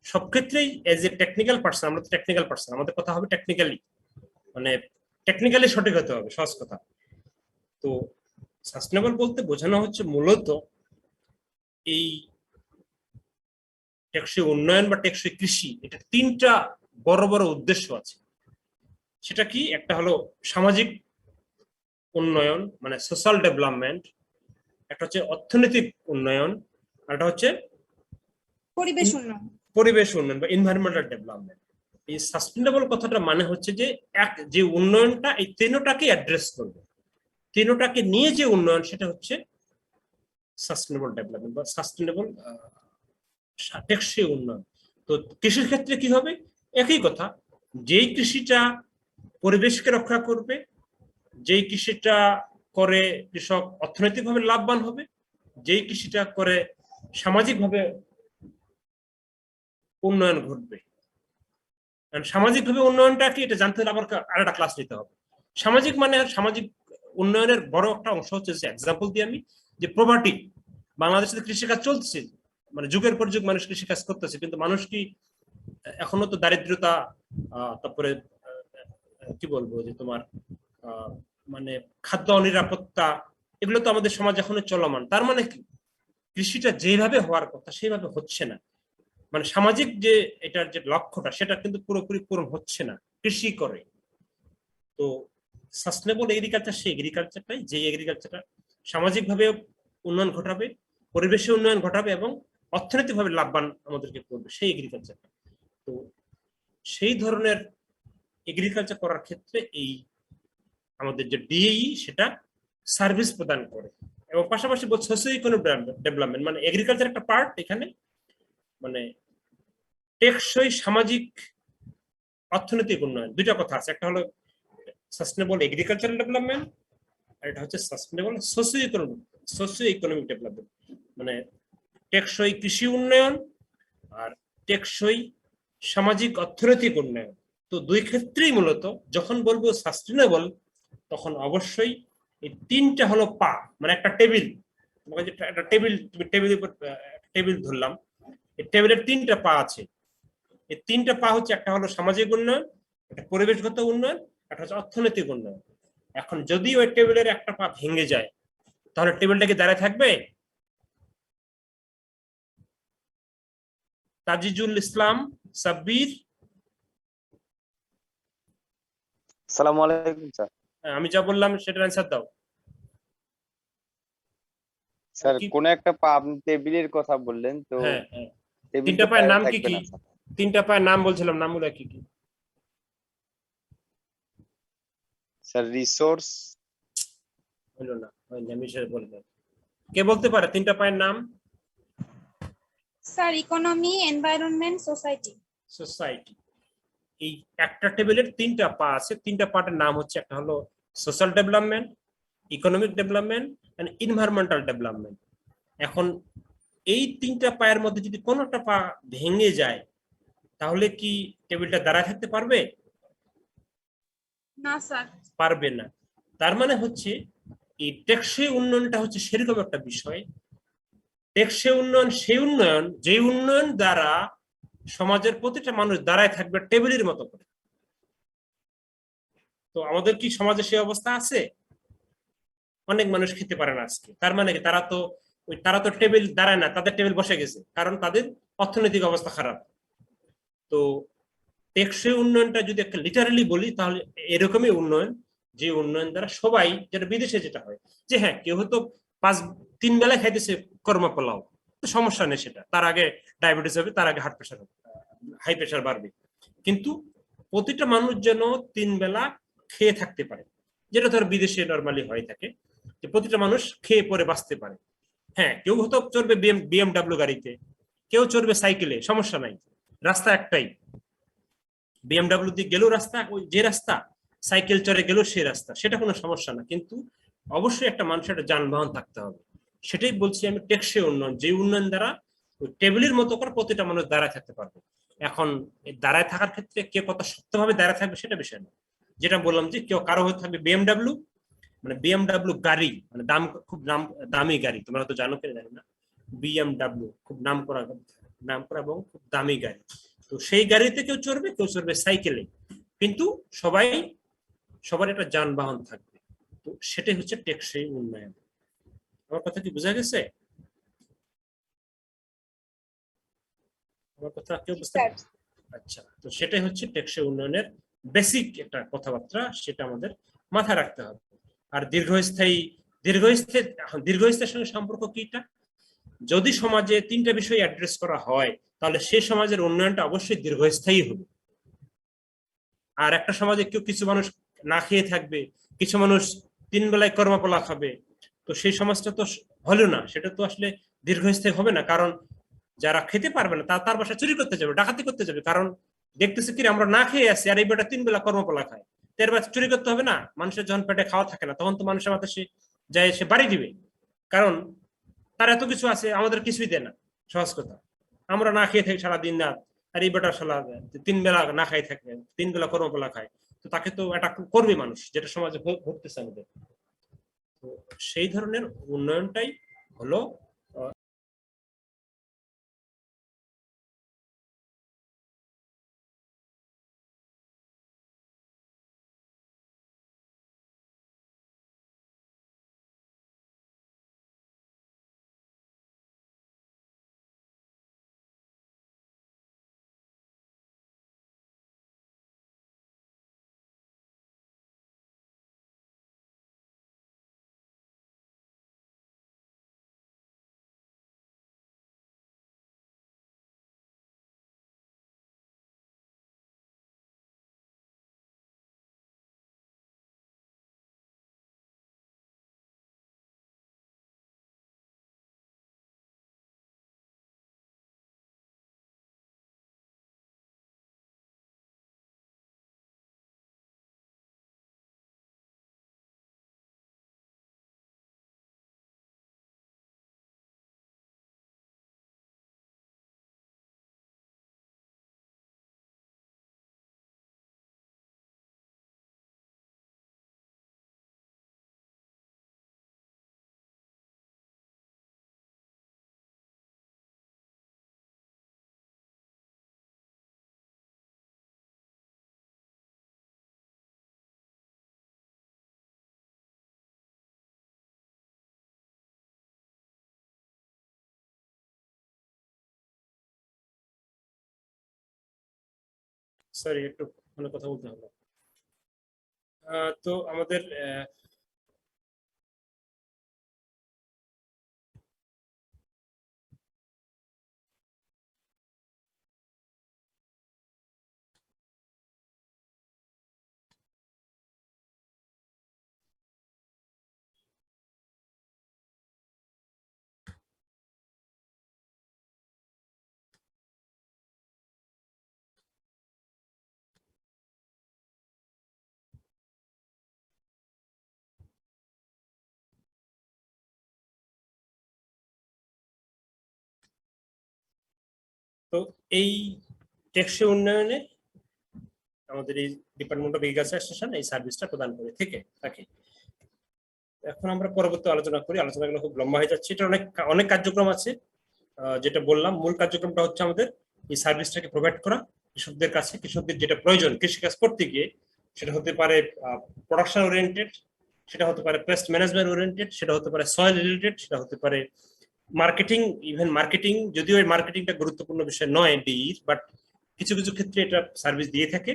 সব ক্ষেত্রেই এজ এ টেকনিক্যাল পার্সন, আমরা তো টেকনিক্যাল পার্সন, আমাদের কথা হবে টেকনিক্যালি, মানে টেকনিক্যালি সঠিক হতে হবে, সহজ কথা। তো সাস্টেনেবল বলতে বোঝানো হচ্ছে মূলত এই টেকসই উন্নয়ন বা টেকসই কৃষি, এটা তিনটা বড় বড় উদ্দেশ্য আছে। সেটা কি? একটা হলো সামাজিক উন্নয়ন মানে সোশ্যাল ডেভেলপমেন্ট, একটা হচ্ছে অর্থনৈতিক উন্নয়ন, আর একটা হচ্ছে পরিবেশ উন্নয়ন। পরিবেশ উন্নয়ন বা এনভায়রনমেন্টাল ডেভেলপমেন্ট। এই সাস্টেনেবল কথাটা মানে হচ্ছে যে যে উন্নয়নটা এই তিনটাকে অ্যাড্রেস করবে, তিনটাকে নিয়ে যে উন্নয়ন সেটা হচ্ছে সাস্টেনেবল ডেভেলপমেন্ট বা সাস্টেনেবল টেকসই উন্নয়ন। তো কৃষির ক্ষেত্রে কি হবে? একই কথা, যেই কৃষিটা পরিবেশকে রক্ষা করবে, যেই কৃষিটা করে কৃষক অর্থনৈতিকভাবে লাভবান হবে, যেই কৃষিটা করে সামাজিকভাবে উন্নয়ন ঘটবে। সামাজিকভাবে উন্নয়নটা কি এটা জানতে হলে আবার আরেকটা ক্লাস নিতে হবে। সামাজিক মানে সামাজিক উন্নয়নের বড় একটা অংশ হচ্ছে, যে এক্সাম্পল দিই আমি, যে প্রপার্টি, বাংলাদেশে কৃষিকাজ চলছে, মানে যুগের পর যুগ মানুষ কৃষিকাজ করতেছে, কিন্তু মানুষ কি এখনো তো দারিদ্রতা, তারপরে কি বলবো যে তোমার মানে খাদ্য অনিরাপত্তা, এগুলো তো আমাদের সমাজ এখনো চলমান। তার মানে কি কৃষিটা যেভাবে হওয়ার কথা সেভাবে হচ্ছে না, মানে সামাজিক যে এটার যে লক্ষ্যটা সেটা কিন্তু পুরোপুরি পূরণ হচ্ছে না কৃষি করে। তো সাস্টেনেবল এগ্রিকালচার সেই এগ্রিকালচারটাই, যে এগ্রিকালচারটা সামাজিকভাবে উন্নয়ন ঘটাবে, পরিবেশে উন্নয়ন ঘটাবে এবং অর্থনৈতিকভাবে লাভবান আমাদেরকে করবে, সেই এগ্রিকালচারটা। তো সেই ধরনের এগ্রিকালচার করার ক্ষেত্রে এই আমাদের যে ডিএই সেটা সার্ভিস প্রদান করে, এবং পাশাপাশি সোশিও ইকোনমিক ডেভেলপমেন্ট মানে এগ্রিকালচার একটা পার্ট এখানে, মানে টেকসই সামাজিক অর্থনৈতিক উন্নয়ন, দুইটা কথা আছে, একটা হলো সাস্টেনেবল এগ্রিকালচারাল ডেভেলপমেন্ট আর এটা হচ্ছে সাস্টেনেবল সোশিও ইকোনমিক ডেভেলপমেন্ট, মানে টেকসই কৃষি উন্নয়ন আর টেকসই সামাজিক অর্থনৈতিক উন্নয়ন। তো দুই ক্ষেত্রেই মূলত যখন বলবো সাস্টেনেবল তখন অবশ্যই এই তিনটা হলো পা, মানে একটা টেবিল, তোমাকে একটা টেবিল, তুমি টেবিলের উপর টেবিল ধরলাম, এই টেবিলের তিনটা পা আছে। এই তিনটা পা হচ্ছে, একটা হলো সামাজিক উন্নয়ন, একটা পরিবেশগত উন্নয়ন, একটা হচ্ছে অর্থনৈতিক উন্নয়ন। এখন যদি ওই টেবিলের একটা পা ভেঙে যায় তাহলে টেবিলটা কি দাঁড়ায় থাকবে? তাজিজুল ইসলাম সাব্বির। আসসালামু আলাইকুম স্যার। আমি যা বললাম সেটার অ্যান্সার দাও। স্যার কি- কোন একটা আপনি টেবিলের কথা বললেন তো, হ্যাঁ হ্যাঁ, টেবিল তিনটা তো পায়ের বাইরে নাম কি থাকবে কি? না স্যার। তিনটা পায়ের নাম বলছিলাম, নামগুলো কি কি? স্যার রিসোর্স, হলো না, হয়নি, আমি সেটা বলবো। কে বলতে পারে তিনটা পায়ের নাম? Sir economy, environment, society. Society. এই একটা টেবিলের তিনটা পা আছে, তিনটা পার্টের নাম হচ্ছে, একটা হলো social development, economic development and environmental development. এখন এই তিনটা পায়ের মধ্যে যদি কোনোটা পা ভেঙে যায় তাহলে কি টেবিলটা দাঁড়ায় থাকতে পারবে? না স্যার। পারবে না। তার মানে হচ্ছে এই টেকসই উন্নয়নটা হচ্ছে সেরকম একটা বিষয়। টেকসই উন্নয়ন সেই উন্নয়ন যে উন্নয়ন দ্বারা সমাজের প্রতিটা মানুষ দাঁড়ায় থাকবে টেবিলের মতো করে। তো আমাদের কি সমাজে সেই অবস্থা আছে? অনেক মানুষ খেতে পারে না আজকে, তার মানে কি তারা তো টেবিল দাঁড়ায় না, তাদের টেবিল বসে গেছে, কারণ তাদের অর্থনৈতিক অবস্থা খারাপ। তো টেকসই উন্নয়নটা যদি একটা লিটারালি বলি তাহলে এরকমই উন্নয়ন, যে উন্নয়ন দ্বারা সবাই, যেটা বিদেশে যেটা হয় যে হ্যাঁ কেউ হয়তো 3 বেলায় খাইতেছে কর্মা পোলাও, তো সমস্যা নেই, সেটা তার আগে ডায়াবেটিস হবে, তার আগে হাই প্রেশার বাড়বে, কিন্তু প্রতিটা মানুষ যেন 3 বেলা খেয়ে থাকতে পারে, যেটা ধর বিদেশে নর্মালি হয়ে থাকে, যে প্রতিটা মানুষ খেয়ে পরে বাঁচতে পারে। হ্যাঁ কেউ হয়তো চড়বে বিএমডাব্লিউ গাড়িতে, কেউ চড়বে সাইকেলে, সমস্যা নাই, রাস্তা একটাই, বিএমডাব্লিউ দিয়ে গেলেও রাস্তা ওই যে রাস্তা, সাইকেল চড়ে গেলেও সে রাস্তা, সেটা কোনো সমস্যা না, কিন্তু অবশ্যই একটা মানুষের একটা যানবাহন থাকতে হবে। সেটাই বলছি আমি, টেকসই উন্নয়ন, যে উন্নয়ন দ্বারা ওই টেবিলের মতো করে প্রতিটা মানুষ দাঁড়ায় থাকতে পারবে। এখন এই দাঁড়ায় থাকার ক্ষেত্রে কে কত শক্তভাবে দাঁড়ায় থাকবে সেটা বিষয় না, যেটা বললাম যে কেউ কারো হয়ে থাকবে বিএমডাব্লিউ, মানে বিএমডাব্লিউ গাড়ি, মানে খুব দামি গাড়ি, তোমরা তো জানো কিনা জানি না, বিএমডাব্লিউ খুব নাম করা এবং খুব দামি গাড়ি। তো সেই গাড়িতে কেউ চড়বে সাইকেলে, কিন্তু সবার একটা যানবাহন থাকবে। তো সেটাই হচ্ছে টেকসই উন্নয়ন। আমার কথা কি বোঝা গেছে? আমার কথা কেউ বুঝতে স্যার। পারছে? আচ্ছা, তো সেটাই হচ্ছে টেকসই উন্নয়নের বেসিক একটা কথাবার্তা, সেটা আমাদের মাথায় রাখতে হবে। আর দীর্ঘস্থায়ীর সঙ্গে সম্পর্ক কিটা? যদি সমাজে 3টা বিষয় অ্যাড্রেস করা হয় তাহলে সেই সমাজের উন্নয়নটা অবশ্যই দীর্ঘস্থায়ী হবে। আর একটা সমাজে কিছু মানুষ না খেয়ে থাকবে, কিছু মানুষ 3 বেলায় কর্মপোলা খাবে, তো সেই সমাজটা তো হলো না, সেটা তো আসলে দীর্ঘস্থায়ী হবে না। কারণ যারা খেতে পারবে না তার বাসা চুরি করতে যাবে, ডাকাতি করতে যাবে, কারণ দেখতেছে কি আমরা না খেয়ে আছি আর এই বেটা 3 বেলা কর্মপোলা খায়, তার বাসা চুরি করতে হবে না। মানুষের যখন পেটে খাওয়া থাকে না তখন তো মানুষের মাথায় সে বাড়ি দিবে, কারণ তার এত কিছু আছে, আমাদের কিছুই দেয় না। সহজ কথা, আমরা না খেয়ে থাকি সারাদিন রাত, আর এই বেটা সালা 3 বেলা না খাই থাকে, 3 বেলা কর্মবেলা খায়, তো তাকে তো এটা করবে মানুষ, যেটা সমাজে ঘটতেছে আমাদের। তো সেই ধরনের উন্নয়নটাই হলো সরি একটু ফোনে কথা বলতে হবে। তো আমাদের তো এই টেকসই উন্নয়নে আমাদের এই ডিপার্টমেন্ট অফ এগ্রিকালচার এক্সটেনশন এই সার্ভিসটা প্রদান করে থাকে। এখন আমরা পরবর্তী আলোচনা করি, আলোচনাগুলো খুব লম্বা হয়ে যাচ্ছে। এটা অনেক কার্যক্রম আছে। যেটা বললাম, মূল কার্যক্রমটা হচ্ছে আমাদের এই সার্ভিসটাকে প্রোভাইড করা কৃষকদের কাছে। কৃষকদের যেটা প্রয়োজন কৃষিকাজ করতে গিয়ে, সেটা হতে পারে প্রোডাকশন ওরিয়েন্টেড, সেটা হতে পারে পেস্ট ম্যানেজমেন্ট ওরিয়েন্টেড, সেটা হতে পারে সয়েল রিলেটেড, সেটা হতে পারে মার্কেটিং। ইভেন মার্কেটিং, যদিও এই মার্কেটিংটা গুরুত্বপূর্ণ বিষয় নয় ডিইর, বাট কিছু কিছু ক্ষেত্রে এটা সার্ভিস দিয়ে থাকে।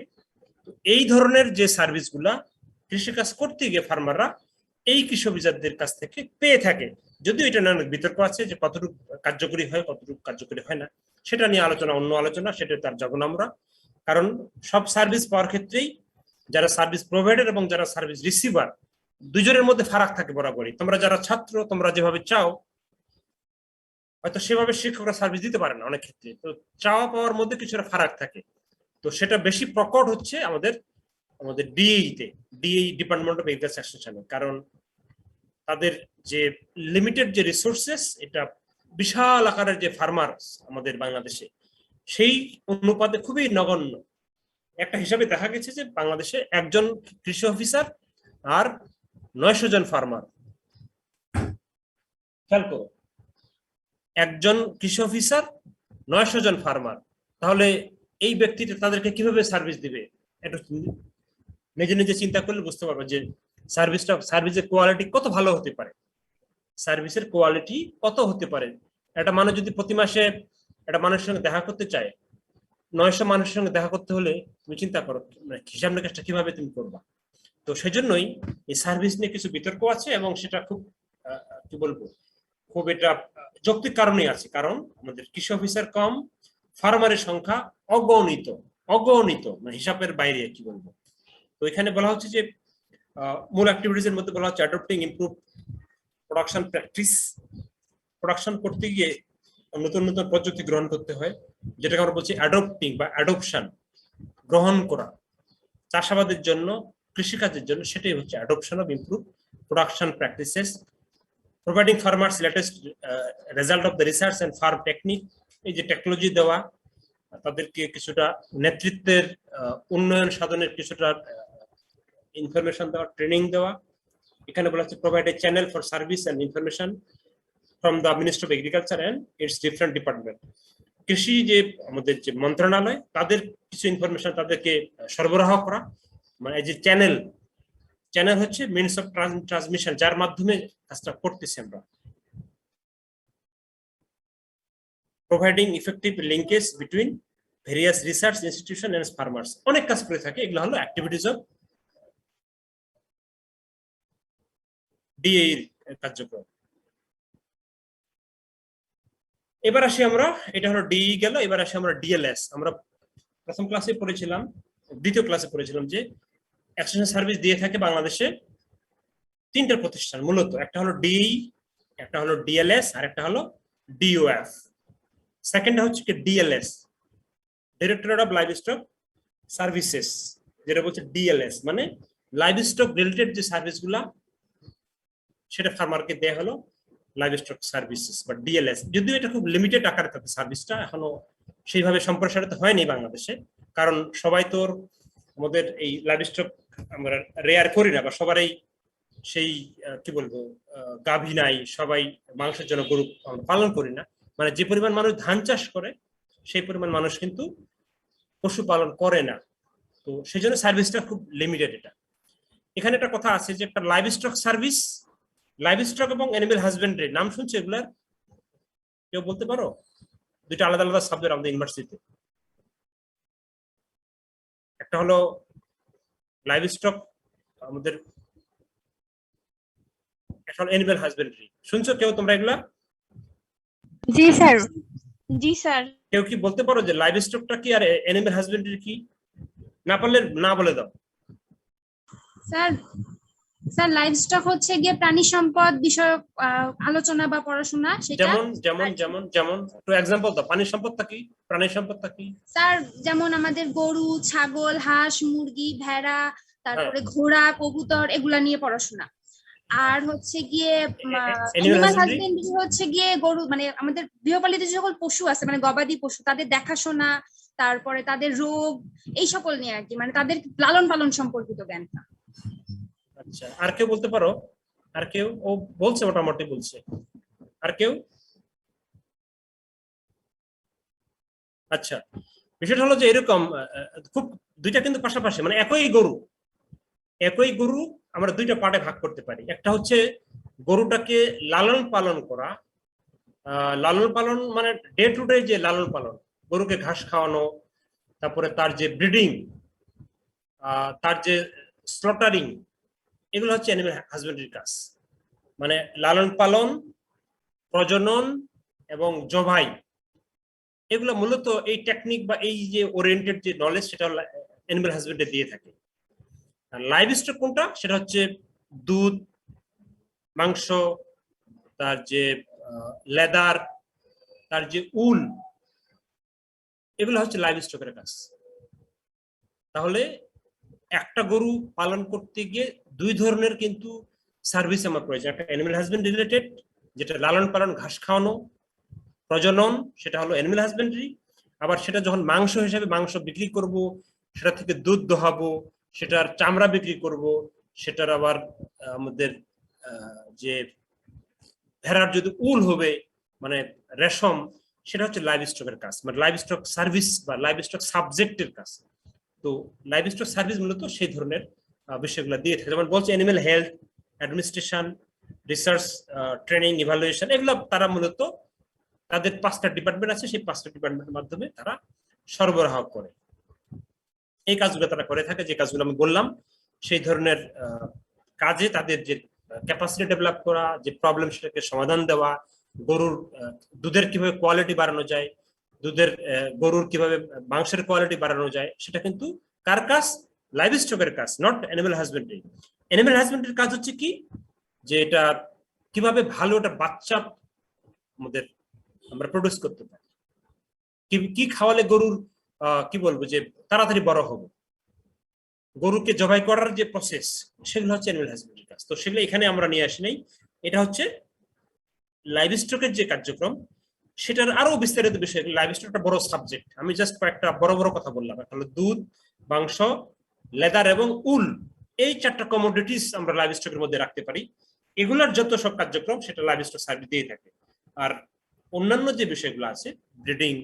তো এই ধরনের যে সার্ভিসগুলা কৃষিকাজ করতে গিয়ে ফার্মাররা এই কৃষি অফিসারদের কাছ থেকে পেয়ে থাকে। যদিও এটা নিয়ে অনেক বিতর্ক আছে যে কতটুকু কার্যকরী হয়, কতটুকু কার্যকরী হয় না, সেটা নিয়ে অন্য আলোচনা, সেটা তার জগন আমরা। কারণ সব সার্ভিস পাওয়ার ক্ষেত্রেই যারা সার্ভিস প্রোভাইডার এবং যারা সার্ভিস রিসিভার, দুজনের মধ্যে ফারাক থাকে বরাবরই। তোমরা যারা ছাত্র, তোমরা যেভাবে চাও, হয়তো সেভাবে শিক্ষকরা সার্ভিস দিতে পারে না অনেক ক্ষেত্রে। তো চাওয়া পাওয়ার মধ্যে কিছুটা ফারাক থাকে। তো সেটা বেশি প্রকট হচ্ছে আমাদের ডিই ডিপার্টমেন্ট অফ এগ্রিকালচার এক্সটেনশনে। কারণ তাদের যে লিমিটেড যে রিসোর্সেস, এটা বিশাল আকারের যে ফার্মার আমাদের বাংলাদেশে, সেই অনুপাতে খুবই নগণ্য। একটা হিসাবে দেখা গেছে যে বাংলাদেশে একজন কৃষি অফিসার আর 900 জন ফার্মার। খেয়াল করো, একজন কৃষি অফিসার 900 জন ফার্মার। তাহলে এই ব্যক্তিটা তাদেরকে কিভাবে সার্ভিস দিবে? একটু নিজে নিজে চিন্তা করলে বুঝতে পারবো যে সার্ভিসের কোয়ালিটি কত ভালো হতে পারে। সার্ভিসের কোয়ালিটি কত হতে পারে। একটা মানুষ যদি প্রতি মাসে একটা মানুষের সঙ্গে দেখা করতে চায়, 900 মানুষের সঙ্গে দেখা করতে হলে তুমি চিন্তা করো হিসাব নিকাশটা কিভাবে তুমি করবা। তো সেই জন্যই এই সার্ভিস নিয়ে কিছু বিতর্ক আছে, এবং সেটা খুব কি বলবো, খুব এটা যৌক্তিক কারণেই আছে। কারণ আমাদের কৃষি অফিসার কম, ফার্মারের সংখ্যা অগণিত, মানে হিসাবের বাইরে কি বলবো। তো এখানে বলা হচ্ছে যে মূল অ্যাক্টিভিটিস এর মধ্যে বলা হচ্ছে adopting improve production practice. Production করতে গিয়ে নতুন নতুন প্রযুক্তি গ্রহণ করতে হয়, যেটাকে আমরা বলছি অ্যাডপ্টিং বা অ্যাডপশন, গ্রহণ করা চাষাবাদের জন্য, কৃষিকাজের জন্য। সেটাই হচ্ছে adoption of improve production practices, providing farmers latest result of the research and farm technique. এই যে টেকনোলজি দেওয়া, তাদেরকে কিছুটা নেতৃত্বের উন্নয়ন সাধনের কিছুটা ইনফরমেশন দেওয়া, ট্রেনিং দেওয়া। এখানে বলা হচ্ছে provide a channel for service and information from the ministry of agriculture and its different department. কৃষি যে আমাদের যে মন্ত্রণালয়, তাদের কিছু ইনফরমেশন তাদেরকে সরবরাহ করা, মানে এই যে চ্যানেল হচ্ছে মিনস অফ ট্রান্সমিশন, যার মাধ্যমে কাজটা করতেছি আমরা। Providing effective linkage between various research institution and farmers. অনেক কাজ করে থাকে। এগুলো হলো অ্যাক্টিভিটিস অফ ডিএ কার্যক্রম। এবার আসি আমরা, এটা হলো ডিই গেল, এবার আসি আমরা ডিএলএস। আমরা প্রথম ক্লাসে পড়েছিলাম, দ্বিতীয় ক্লাসে পড়েছিলাম যে এক্সটেনশন সার্ভিস দিয়ে থাকে বাংলাদেশে 3টা প্রতিষ্ঠান মূলত। একটা হলো ডিই, একটা হলো ডিএলএস, আর একটা হলো ডিওএফ। সেকেন্ডটা হচ্ছে কি DLS, directorate of livestock services, যেটা বলছে ডিএলএস, মানে লাইভস্টক রিলেটেড যে সার্ভিসগুলা সেটা ফার্মারকে দেয়া হলো লাইভস্টক সার্ভিসেস বা ডিএলএস। যদিও এটা খুব লিমিটেড আকারে থাকে, সার্ভিসটা এখনো সেইভাবে সম্প্রসারিত হয়নি বাংলাদেশে। কারণ সবাই তো আমাদের এই লাইভস্টক আমরা রেয়ার করি না, বা সবারই সেই কি বলবো গাভী নাই, সবাই মাংসের জন্য গরু পালন করি না। মানে যে পরিমাণ মানুষ ধান চাষ করে, সেই পরিমাণ মানুষ কিন্তু পশুপালন করে না। তো সেই জন্য সার্ভিসটা খুব লিমিটেড। এটা এখানে একটা কথা আছে যে একটা লাইভস্টক সার্ভিস, লাইভস্টক এবং অ্যানিমেল হাজবেন্ডারি নাম শুনছে এগুলার? কেউ বলতে পারো? দুইটা আলাদা আলাদা সাবজেক্ট আমাদের ইউনিভার্সিটিতে। একটা হলো লাইভ স্টক, আমাদের একটা হলো অ্যানিমাল হাজবেন্ডারি। শুনছো কেউ তোমরা এগুলা? জি স্যার। জি স্যার। কেউ কি বলতে পারো যে লাইভ স্টকটা কি আর অ্যানিমাল হাজবেন্ডারি কি? না পারলে না বলে দাও। স্যার স্যার লাইভ স্টক হচ্ছে গিয়ে প্রাণী সম্পদ বিষয়ক আলোচনা বা পড়াশোনা, সেটা যেমন যেমন যেমন যেমন একটু এক্সাম্পল দাও। পানির সম্পদটা কি, প্রাণীর সম্পদটা কি? স্যার যেমন আমাদের গরু, ছাগল, হাঁস, মুরগি, ভেড়া, তারপরে ঘোড়া, কবুতর, এগুলা নিয়ে পড়াশোনা। আর হচ্ছে গিয়ে অ্যানিমাল হাজবেন্ডারি হচ্ছে গিয়ে গরু, মানে আমাদের গৃহপালিত যে সকল পশু আছে, মানে গবাদি পশু, তাদের দেখাশোনা, তারপরে তাদের রোগ, এই সকল নিয়ে আর কি, মানে তাদের লালন পালন সম্পর্কিত জ্ঞানটা। আচ্ছা, আর কেউ বলতে পারো? আর কেউ? ও বলছে, মোটামুটি বলছে। আর কেউ? আচ্ছা, বিষয়টা হলো যে এরকম খুব দুইটা কিন্তু পাশাপাশি, মানে একই গরু আমরা দুইটা পার্টে ভাগ করতে পারি। একটা হচ্ছে গরুটাকে লালন পালন করা, লালন পালন মানে ডে টু ডে যে লালন পালন, গরুকে ঘাস খাওয়ানো, তারপরে তার যে ব্রিডিং, তার যে স্লটারিং, এগুলো হচ্ছে অ্যানিমাল হাজবেন্ডারির কাজ। মানে লালন পালন, প্রজনন এবং জবাই, এগুলো মূলত এই টেকনিক বা এই যে ওরিয়েন্টেড যে নলেজ, সেটা অ্যানিমাল হাজবেন্ডারি দিয়ে থাকে। আর লাইভ স্টক কোনটা? সেটা হচ্ছে দুধ, মাংস, তার যে লেদার, তার যে উল, এগুলো হচ্ছে লাইভ স্টকের কাজ। তাহলে একটা গরু পালন করতে গিয়ে দুই ধরনের কিন্তু সার্ভিস আমার প্রয়োজন। একটা অ্যানিমাল হাজবেন্ড রিলেটেড, যেটা লালন পালন, ঘাস খাওয়ানো, প্রজনন, সেটা হলো অ্যানিমাল হাজবেন্ডারি। আবার সেটা যখন মাংস হিসেবে মাংস বিক্রি করব, সেটা থেকে দুধ দোহাবো, সেটার চামড়া বিক্রি করব, সেটার আবার আমাদের যে ভেড়ার যদি উল হবে, মানে রেশম, সেটা হচ্ছে লাইভ স্টকের কাজ, মানে লাইভ স্টক সার্ভিস বা লাইভ স্টক সাবজেক্টের কাজ। তো লাইভ স্টক সার্ভিস মূলত সেই ধরনের বিষয়গুলো দিয়ে থাকে। যেমন বলছে animal health, administration, research, training, evaluation, এগুলো তারা মূলত তাদের 5টা ডিপার্টমেন্ট আছে, সেই 5টা ডিপার্টমেন্টের মাধ্যমে তারা সরবরাহ করে। এই কাজগুলো তারা করে থাকে, যে কাজগুলো আমি বললাম। সেই ধরনের কাজে তাদের যে ক্যাপাসিটি ডেভেলপ করা, যে প্রবলেম সেটাকে সমাধান দেওয়া, গরুর দুধের কিভাবে কোয়ালিটি বাড়ানো যায়, গরুর কিভাবে মাংসের কোয়ালিটি বাড়ানো যায়, সেটা কিন্তু কার কাজ? লাইভ স্টকের কাজ, নট অ্যানিমাল হাজবেন্ডারি। অ্যানিমাল হাজবেন্ডারির কাজ হচ্ছে কি, যে এটা কিভাবে ভালো একটা বাচ্চা আমাদের আমরা প্রডিউস করতে পারি, কি খাওয়ালে গরুর কি বলবো যে তাড়াতাড়ি বড় হবে, গরুকে জবাই করার যে প্রসেস, সেগুলো হচ্ছে অ্যানিমাল হাজবেন্ডারির কাজ। তো সেগুলো এখানে আমরা নিয়ে আসি নাই। এটা হচ্ছে লাইভ স্টকের যে কার্যক্রম, সেটার আরো বিস্তারিত বিষয়। লাইভ স্টকটা বড় সাবজেক্ট, আমি জাস্ট কয়েকটা বড় বড় কথা বললাম। একটা হলো দুধ, মাংস, লেদার এবং উল, এই 4টা কমোডিটিস আমরা লাইভ স্টকের মধ্যে রাখতে পারি। এগুলার যত সব কার্যক্রম সেটা লাইভ স্টক সার্ভিস দিয়ে থাকে। আর অন্যান্য যে বিষয়গুলো আছে, ব্রিডিং,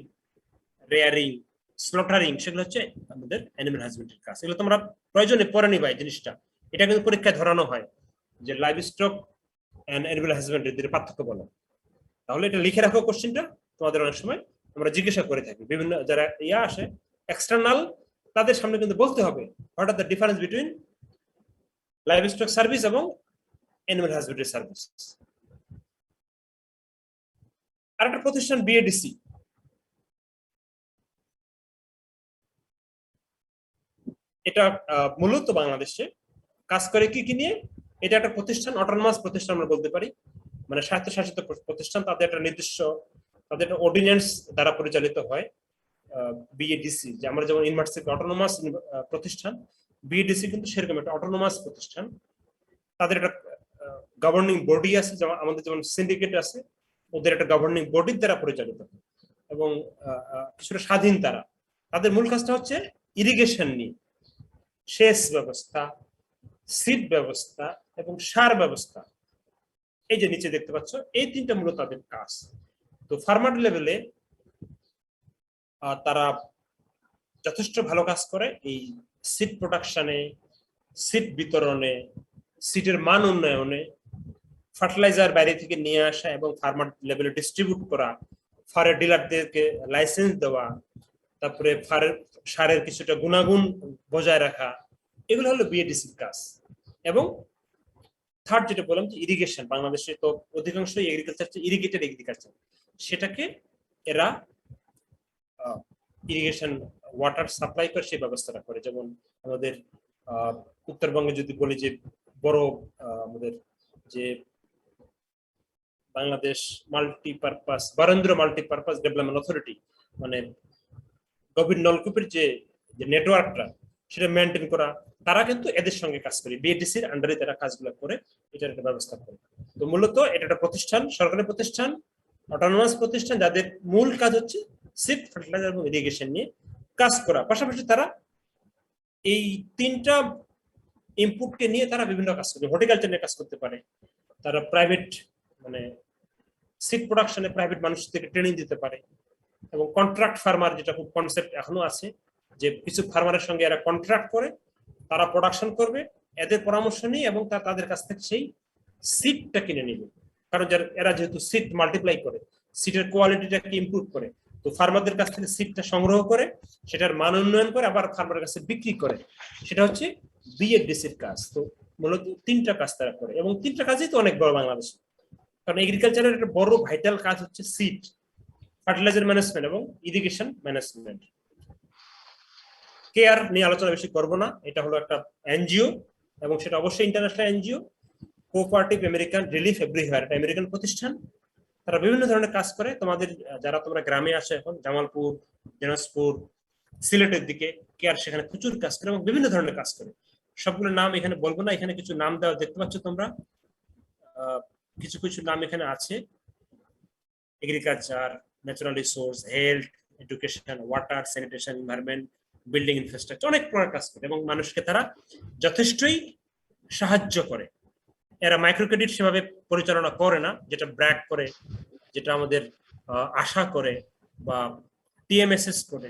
রেয়ারিং, স্লটারিং, সেগুলো হচ্ছে আমাদের অ্যানিমাল হাজবেন্ডারির কাজ। এগুলো তোমরা প্রয়োজনে পড়ে নিবা এই জিনিসটা। এটা কিন্তু পরীক্ষায় ধরানো হয় যে লাইভ স্টক এন্ড অ্যানিমাল হাজবেন্ডারির পার্থক্য বলো। তাহলে এটা লিখে রাখো, কোশ্চেনটা তোমাদের অনেক সময় আমরা জিজ্ঞাসা করে থাকি। বিভিন্ন যারা আসে এক্সটার্নাল, তাদের সামনে কিন্তু বলতে হবে what are the difference between live stock service এবং অ্যানিমাল হাজবেন্ডারি সার্ভিস। আর একটা প্রতিষ্ঠান বিএডিসি, এটা মূলত বাংলাদেশে কাজ করে কি নিয়ে? এটা একটা প্রতিষ্ঠান, অটোনমাস প্রতিষ্ঠান আমরা বলতে পারি, মানে স্বায়ত্তশাসিত প্রতিষ্ঠান। তাদের একটা নির্দিষ্ট, তাদের একটা অর্ডিন্যান্স দ্বারা পরিচালিত হয় বিএডিসি। যে আমরা যেমন ইউনিভার্সিটি অটোনমাস প্রতিষ্ঠান, বিএডিসি কিন্তু সেরকম একটা অটোনমাস প্রতিষ্ঠান। তাদের একটা গভর্নিং বডি আছে, যেমন আমাদের যেমন সিন্ডিকেট আছে, ওদের একটা গভর্নিং বডির দ্বারা পরিচালিত হয় এবং কিছুটা স্বাধীন তারা। তাদের মূল কাজটা হচ্ছে ইরিগেশন নিয়ে, সেচ ব্যবস্থা, সিড ব্যবস্থা এবং সার ব্যবস্থা। এই যে নিচে দেখতে পাচ্ছ, এই 3টা মূলত তাদের কাজ। তো ফার্মার লেভেলে তারা যথেষ্ট ভালো কাজ করে এই সিড প্রোডাকশনে, সিড বিতরণে, সিডের মান উন্নয়নে, ফার্টিলাইজার বাইরে থেকে নিয়ে আসা এবং ফার্মার লেভেলে ডিস্ট্রিবিউট করা, ফারের ডিলারদেরকে লাইসেন্স দেওয়া, তারপরে সারের কিছুটা গুণাগুণ বজায় রাখা, এগুলো হলো বিএডিসির কাজ। এবং থার্ড যেটা বললাম যে ইরিগেশন, বাংলাদেশে তো অধিকাংশই এগ্রিকালচার ইরিগেটেড এগ্রিকালচার, সেটাকে এরা ইরিগেশন ওয়াটার সাপ্লাই করে সেই ব্যবস্থাটা করে। যেমন আমাদের উত্তরবঙ্গে যদি বলি যে বড় আমাদের যে Bangladesh multipurpose Barendra multipurpose development authority, মানে গভীর নলকূপের যে নেটওয়ার্কটা সেটা মেনটেন করা, তারা কিন্তু এদের সঙ্গে কাজ করে, বিএডিসির আন্ডারে তারা কাজগুলো করে, এটার একটা ব্যবস্থা করে। তো মূলত এটা একটা প্রতিষ্ঠান, সরকারি প্রতিষ্ঠান, অটোনমাস প্রতিষ্ঠান, যাদের মূল কাজ হচ্ছে সিড, ফার্টিলাইজার এবং ইরিগেশন নিয়ে কাজ করা। পাশাপাশি তারা এই তিনটা ইনপুটকে নিয়ে তারা বিভিন্ন কাজ করে, হর্টিকালচার নিয়ে কাজ করতে পারে, তারা প্রাইভেট মানে সিড প্রোডাকশনে প্রাইভেট মানুষদেরকে ট্রেনিং দিতে পারে, এবং কন্ট্রাক্ট ফার্মার যেটা খুব কনসেপ্ট এখনো আছে, যে কিছু ফার্মারের সঙ্গে এরা কন্ট্রাক্ট করে, তারা প্রোডাকশন করবে, এদের পরামর্শ নিয়ে এবং তাদের কাছ থেকে সেই সিডটা কিনে নেবে। কারণ এরা যেহেতু সিড মাল্টিপ্লাই করে, সিডের কোয়ালিটিটাকে ইমপ্রুভ করে, তো ফার্মারদের কাছ থেকে সিডটা সংগ্রহ করে সেটার মান উন্নয়ন করে আবার ফার্মারের কাছে বিক্রি করে, সেটা হচ্ছে বিএডিসির কাজ। তো মূলত তিনটা কাজ তারা করে, এবং তিনটা কাজই তো অনেক বড় বাংলাদেশে। কারণ এগ্রিকালচারের একটা বড় ভাইটাল কাজ হচ্ছে সিড, ফার্টিলাইজার ম্যানেজমেন্ট এবং ইরিগেশন ম্যানেজমেন্ট। কেয়ার নিয়ে আলোচনা বেশি করবো না, এটা হলো একটা এনজিও, এবং সেটা অবশ্যই international NGO, cooperative American relief everywhere, এটা আমেরিকান প্রতিষ্ঠান। তারা বিভিন্ন ধরনের কাজ করে। তোমাদের যারা তোমরা গ্রামে আসো এখন, জামালপুর, দিনাজপুর, সিলেটের দিকে, কেয়ার সেখানে প্রচুর কাজ করে এবং বিভিন্ন ধরনের কাজ করে। সবগুলো নাম এখানে বলবো না, এখানে কিছু নাম দেওয়া দেখতে পাচ্ছ তোমরা, কিছু কিছু নাম এখানে আছে, agriculture, natural resource, health, education, water, sanitation, environment, building infrastructure, অনেক প্রকার কাজ করে এবং মানুষকে তারা যথেষ্টই সাহায্য করে। এরা মাইক্রো ক্রেডিট সেভাবে পরিচালনা করে না, যেটা ব্র্যাক করে, যেটা আমাদের আশা করে বা টিএমএসএস করে।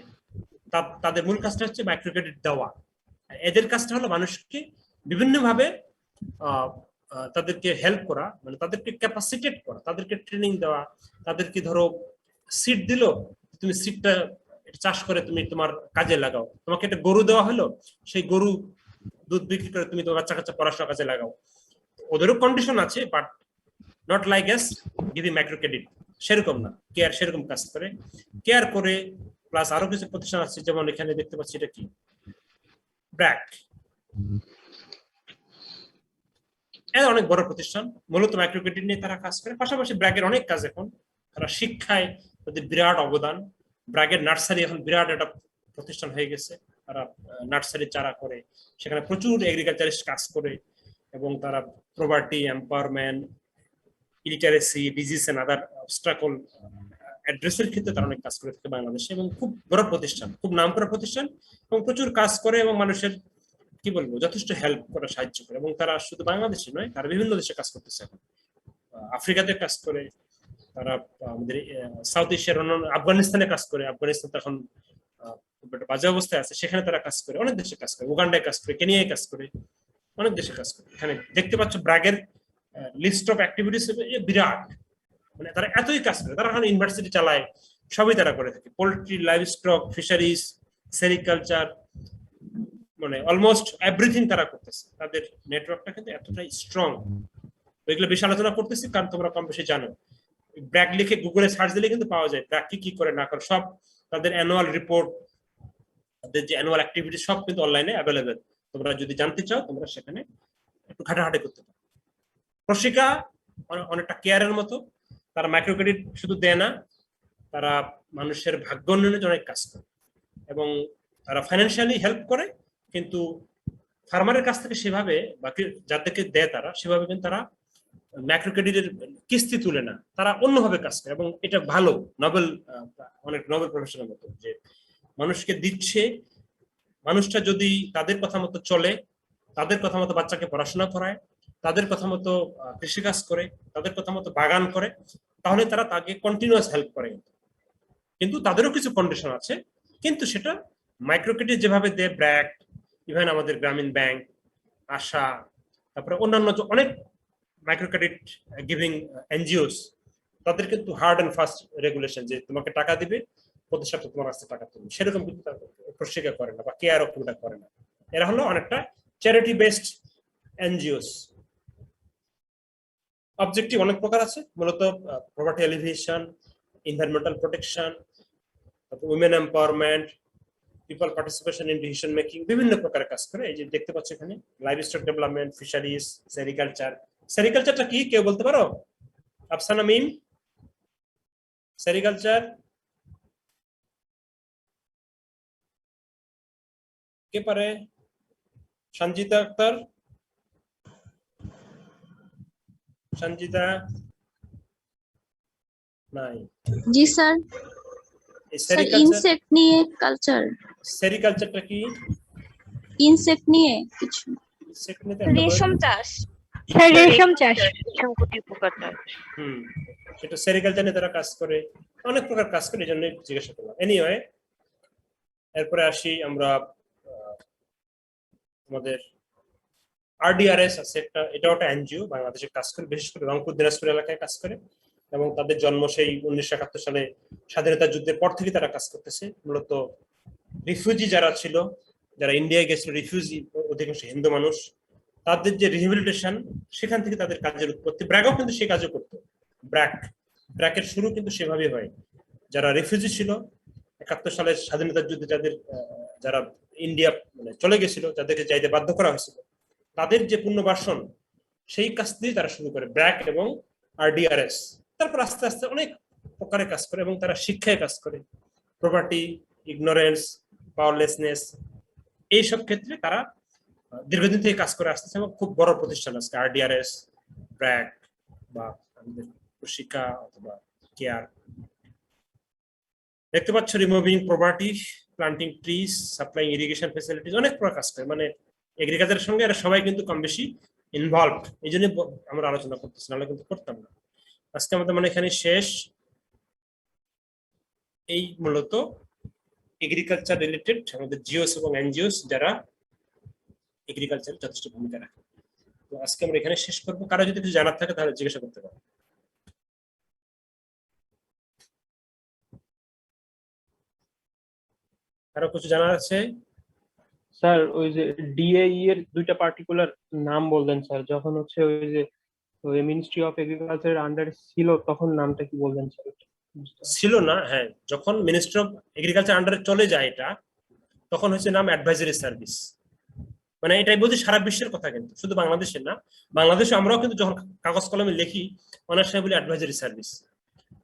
তাদের মূল কাজটা হচ্ছে মাইক্রো ক্রেডিট দেওয়া। এদের কাজটা হলো মানুষকে বিভিন্নভাবে তাদেরকে হেল্প করা, মানে তাদেরকে ক্যাপাসিটেট করা, তাদেরকে ট্রেনিং দেওয়া, তাদেরকে ধরো সিড দিল, তুমি সিডটা চাষ করে তুমি তোমার কাজে লাগাও, তোমাকে একটা গরু দেওয়া হলো, সেই গরু দুধ বিক্রি করে তুমি তোমার বাচ্চা কাচ্চা পড়াশোনার কাজে লাগাও। ওদেরও কন্ডিশন আছে, but not like S giving micro credit, সেরকম না। কেয়ার সেরকম কাজ করে, কেয়ার করে, প্লাস আরো কিছু প্রতিষ্ঠান আছে, যেমন এখানে দেখতে পাচ্ছি এটা কি, ব্র্যাক, এর অনেক বড় প্রতিষ্ঠান, মূলত মাইক্রো ক্রেডিট নিয়ে তারা কাজ করে। পাশাপাশি ব্র্যাকের অনেক কাজ এখন, তারা শিক্ষায় তাদের বিরাট অবদান। ব্র্যাকের নার্সারি এখন বিরাট একটা প্রতিষ্ঠান হয়ে গেছে, তারা নার্সারি চারা করে, সেখানে প্রচুর এগ্রিকালচারিস্ট কাজ করে, এবং তারা property empowerment, illiteracy, disease and other obstacle অ্যাড্রেসের ক্ষেত্রে তারা অনেক কাজ করে থাকে বাংলাদেশে, এবং খুব বড় প্রতিষ্ঠান, খুব নামকরা প্রতিষ্ঠান, এবং প্রচুর কাজ করে এবং মানুষের কি বলবো যথেষ্ট হেল্প করে, সাহায্য করে। এবং তারা শুধু বাংলাদেশে নয়, তারা বিভিন্ন দেশে কাজ করতেছে এখন, আফ্রিকাতে কাজ করে, তারা আমাদের সাউথ এশিয়ার অন্যান্য, আফগানিস্তানে কাজ করে, আফগানিস্তান তো এখন একটা বাজে অবস্থায় আছে, সেখানে তারা কাজ করে, অনেক দেশে কাজ করে, উগান্ডায় কাজ করে, কেনিয়ায় কাজ করে, অনেক দেশে কাজ করে। এখানে দেখতে পাচ্ছ ব্র্যাকের লিস্ট অফ অ্যাক্টিভিটিস বিরাট, মানে তারা এতই কাজ করে, তারা এখন ইউনিভার্সিটি চালায়, সবই তারা করে থাকে, poultry, live stock, fisheries, sericulture, মানে অলমোস্ট এভরিথিং তারা করতেছে। তাদের নেটওয়ার্কটা কিন্তু এতটাই স্ট্রং। ওইগুলো বেশি আলোচনা করতেছি কারণ তোমরা কম বেশি জানো। ব্র্যাক লিখে গুগলে সার্চ দিলে কিন্তু পাওয়া যায় ব্র্যাক কি করে না করে, সব তাদের অ্যানুয়াল রিপোর্ট, তাদের যে অ্যানুয়াল অ্যাক্টিভিটি সব কিন্তু অনলাইনে অ্যাভেলেবেল। তোমরা যদি জানতে চাও তোমরা সেখানে একটু ঘাটাঘাটি করতে পারো। প্রশিকা অনেকটা কেয়ারের মতো, তারা মাইক্রো ক্রেডিট শুধু দেয় না, তারা মানুষের ভাগ্য উন্নয়নের অনেক কাজ করে এবং তারা ফাইন্যান্সিয়ালি হেল্প করে, কিন্তু ফার্মারের কাছ থেকে সেভাবে বাকি যাদেরকে দেয় তারা সেভাবে কিন্তু তারা মাইক্রো ক্রেডিটের কিস্তি তুলে না, তারা অন্যভাবে কাজ করে। এবং এটা ভালো, নোবেল, অনেক নোবেল প্রফেশনের মতো, যে মানুষকে দিচ্ছে, মানুষটা যদি তাদের কথা মতো চলে, তাদের কথা মতো বাচ্চাকে পড়াশোনা করায়, তাদের কথা মতো কৃষিকাজ করে, তাদের কথা মতো বাগান করে, তাহলে তারা তাকে কন্টিনিউয়াস হেল্প করে। কিন্তু তাদেরও কিছু কন্ডিশন আছে, কিন্তু সেটা মাইক্রো ক্রেডিট যেভাবে দেয় ব্র্যাক, ইভেন আমাদের গ্রামীণ ব্যাংক, আশা, তারপরে অন্যান্য অনেক মাইক্রো ক্রেডিট গিভিং এনজিওস, তাদের কিন্তু হার্ড অ্যান্ড ফাস্ট রেগুলেশন, যে তোমাকে টাকা দিবে, প্রতি সপ্তাহে তোমার কাছে টাকা তুলবে, সেরকম কিন্তু প্রশিক্ষা করে না বা কেয়ারও কোনটা করে না। এরা হলো অনেকটা চ্যারিটি বেসড এনজিওস। অবজেক্টিভ অনেক প্রকার আছে, মূলত property elevation, environmental protection, women empowerment, people participation in decision making, বিভিন্ন প্রকারের কাজ করে। এই যে দেখতে পাচ্ছ এখানে livestock development, fisheries, sericulture. সেরিকালচারটা কি কেউ বলতে পারো? আফসানা মিম, সেরিকালচার কে পারে? সঞ্জিতা আক্তার, সঞ্জিতা নাই। জি স্যার। এই স্যার সেরিকালচার, ইনসেক্ট নিয়ে কালচার, সেরিকালচারটা কি? ইনসেক্ট নিয়ে কিছু। ইনসেক্ট নিতে একটা word- রেশম চাষ। স্যার রেশম চাষ। সেটা সেরিকালচার নিয়ে তারা কাজ করে, অনেক প্রকার কাজ করে, এই জন্য জিজ্ঞাসা করলাম। এনিওয়ে, এরপরে আসি আমরা আমাদের আরডিআরএস আছে একটা, এটাও একটা এনজিও, বাংলাদেশে কাজ করে, বিশেষ করে রংপুর দিনাজপুর এলাকায় কাজ করে, এবং তাদের জন্ম সেই 1971 সালে স্বাধীনতা যুদ্ধের পর থেকে তারা কাজ করতেছে। মূলত রিফিউজি যারা ছিল, যারা ইন্ডিয়ায় গেছিল, রিফিউজি অধিকাংশ হিন্দু মানুষ, তাদের যে রিহেবিলিটেশন, সেখান থেকে তাদের কাজের উৎপত্তি। ব্র্যাকও কিন্তু সেই কাজও করতো। ব্র্যাকের শুরু কিন্তু সেভাবে হয়। যারা রিফিউজি ছিল 71 সালের স্বাধীনতার যুদ্ধে, যারা ইন্ডিয়া মানে চলে গেছিল, যাদেরকে যাইতে বাধ্য করা হয়েছিল, তাদের যে পুনর্বাসন, সেই কাজ দিয়ে তারা শুরু করে, ব্র্যাক এবং আরডিআরএস। তারপর আস্তে আস্তে অনেক প্রকারে কাজ করে, এবং তারা শিক্ষায় কাজ করে, প্রপার্টি, ইগনোরেন্স, পাওয়ারলেসনেস, এইসব ক্ষেত্রে তারা দীর্ঘদিন থেকে কাজ করে আসতেছে, এবং খুব বড় প্রতিষ্ঠান আজকে আরডিআরএস, ব্র্যাক বা আমাদের শিক্ষা অথবা কেয়ার। দেখতে পাচ্ছ removing property, planting trees, supplying irrigation facilities, অনেক প্রকার কাজ করে। মানে এগ্রিকালচারের সঙ্গে এরা সবাই কিন্তু কম বেশি ইনভলভ, এই জন্য আমরা আলোচনা করতেছি, নাহলে কিন্তু করতাম না। আজকে আমাদের মানে এখানে শেষ। এই মূলত এগ্রিকালচার রিলেটেড আমাদের জিওস এবং এনজিওস যারা এগ্রিকালচার যথেষ্ট ভূমিকা রাখে। তো আজকে আমরা এখানে শেষ করবো। কারো যদি কিছু জানার থাকে তাহলে জিজ্ঞাসা করতে পারো। কারো কিছু জানার আছে? স্যার ওই যে ডিএই এর দুইটা পার্টিকুলার নাম বললেন স্যার, যখন হচ্ছে ওই যে ওই মিনিস্ট্রি অফ এগ্রিকালচারের আন্ডারে ছিল তখন নামটা কি বললেন স্যার? ছিল না, হ্যাঁ, যখন মিনিস্ট্রি অফ এগ্রিকালচার আন্ডারে চলে যায় এটা, তখন হচ্ছে নাম অ্যাডভাইজারি সার্ভিস। মানে এটাই বলছি সারা বিশ্বের কথা, কিন্তু শুধু বাংলাদেশের না, বাংলাদেশে আমরাও কিন্তু যখন কাগজ কলমে লিখি অনেক সময় বলি অ্যাডভাইজারি সার্ভিস।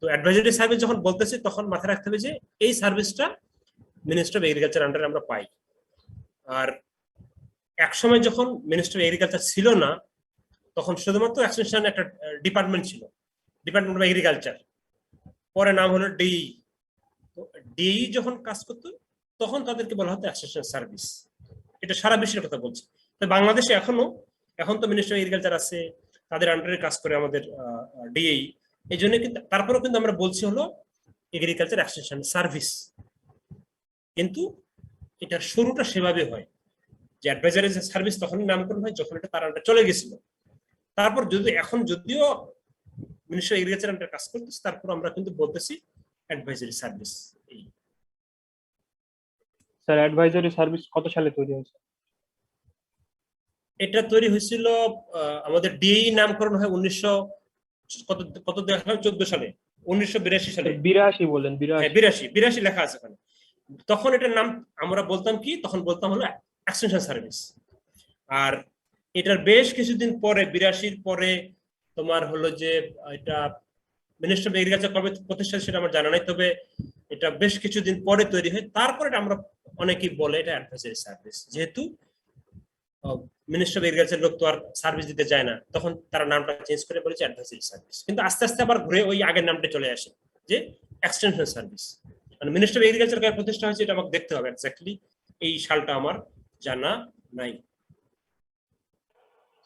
তো অ্যাডভাইজারি সার্ভিস যখন বলতেছি, তখন মাথায় রাখতে হবে যে এই সার্ভিসটা মিনিস্ট্রি অফ এগ্রিকালচার আন্ডারে আমরা পাই। আর একসময় যখন মিনিস্ট্রি অফ এগ্রিকালচার ছিল না, তখন শুধুমাত্র এক্সটেনশন একটা ডিপার্টমেন্ট ছিল, ডিপার্টমেন্ট অফ এগ্রিকালচার, পরে নাম হলো ডিই। ডিই যখন কাজ করতো তখন তাদেরকে বলা হতো এক্সটেনশন সার্ভিস। এটা সারা বিশ্বের কথা বলছি। তো বাংলাদেশে এখন তো মিনিস্ট্রি অফ এগ্রিকালচার আছে, তাদের আন্ডারে কাজ করে আমাদের ডিই। এই জন্য কিন্তু তারপরেও কিন্তু আমরা বলছি হলো এগ্রিকালচার এক্সটেনশন সার্ভিস, কিন্তু এটার শুরুটা সেভাবে হয় যে অ্যাডভাইজারি সার্ভিস তখনই নামকরণ হয় যখন এটা তার আন্ডারে চলে গেছিল। তারপর যদিও মিনিস্ট্রি অফ এগ্রিকালচার আন্ডারে কাজ করতেছে, তারপর আমরা কিন্তু বলতেছি advisory service. Sir advisory service কত সালে তৈরি হয়েছে? এটা তৈরি হয়েছিল আমাদের ডিই নামকরণ হয় 14 সালে, 1982 সালে। 82 বলেন? 82 লেখা আছে ওখানে। তখন এটার নাম আমরা বলতাম কি, তখন বলতাম হলো এক্সটেনশন সার্ভিস। আর এটার বেশ কিছুদিন পরে, 82 পরে তোমার হলো যে এটা মিনিস্ট্রি অফ এগ্রিকালচার কবে প্রতিষ্ঠা সেটা আমার জানা নাই, তবে এটা বেশ কিছুদিন পরে তৈরি হয়। তারপরে এটা আমরা অনেকেই বলে এটা অ্যাডভাইজারি সার্ভিস, যেহেতু মিনিস্ট্রি অফ এগ্রিকালচার লোক তো আর সার্ভিস দিতে যায় না, তখন তারা নামটা চেঞ্জ করে বলেছে অ্যাডভাইজারি সার্ভিস। কিন্তু আস্তে আস্তে আবার ঘুরে ওই আগের নামটা চলে আসে যে এক্সটেনশন সার্ভিস। মানে মিনিস্ট্রি অফ এগ্রিকালচার কবে প্রতিষ্ঠা হয়েছে এটা আমাকে দেখতে হবে এক্স্যাক্টলি, এই সালটা আমার জানা নাই।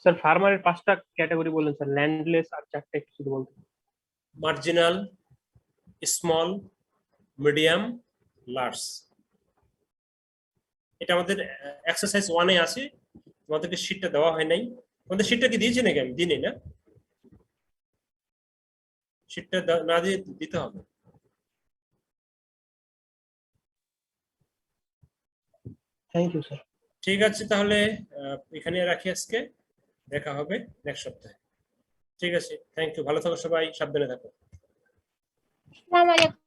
স্যার ফার্মারের 5টা ক্যাটাগরি বললেন স্যার, ল্যান্ডলেস আর 4টা একটু শুধু বলতে। Marginal, small, medium, large. এটা আমাদের এক্সারসাইজ 1-এ আছে, তোমাদেরকে শীটটা দেওয়া হয় নাই। তোমাদের শীটটা কি দিয়েছি নাকি? আমি দিই না, শীটটা না দিয়ে দিতে হবে। Thank you sir. ঠিক আছে, তাহলে এখানে রাখি আজকে, দেখা হবে নেক্সট সপ্তাহে। ঠিক আছে, থ্যাংক ইউ, ভালো থাকো সবাই, সাবধানে থাকো। আসসালামু আলাইকুম।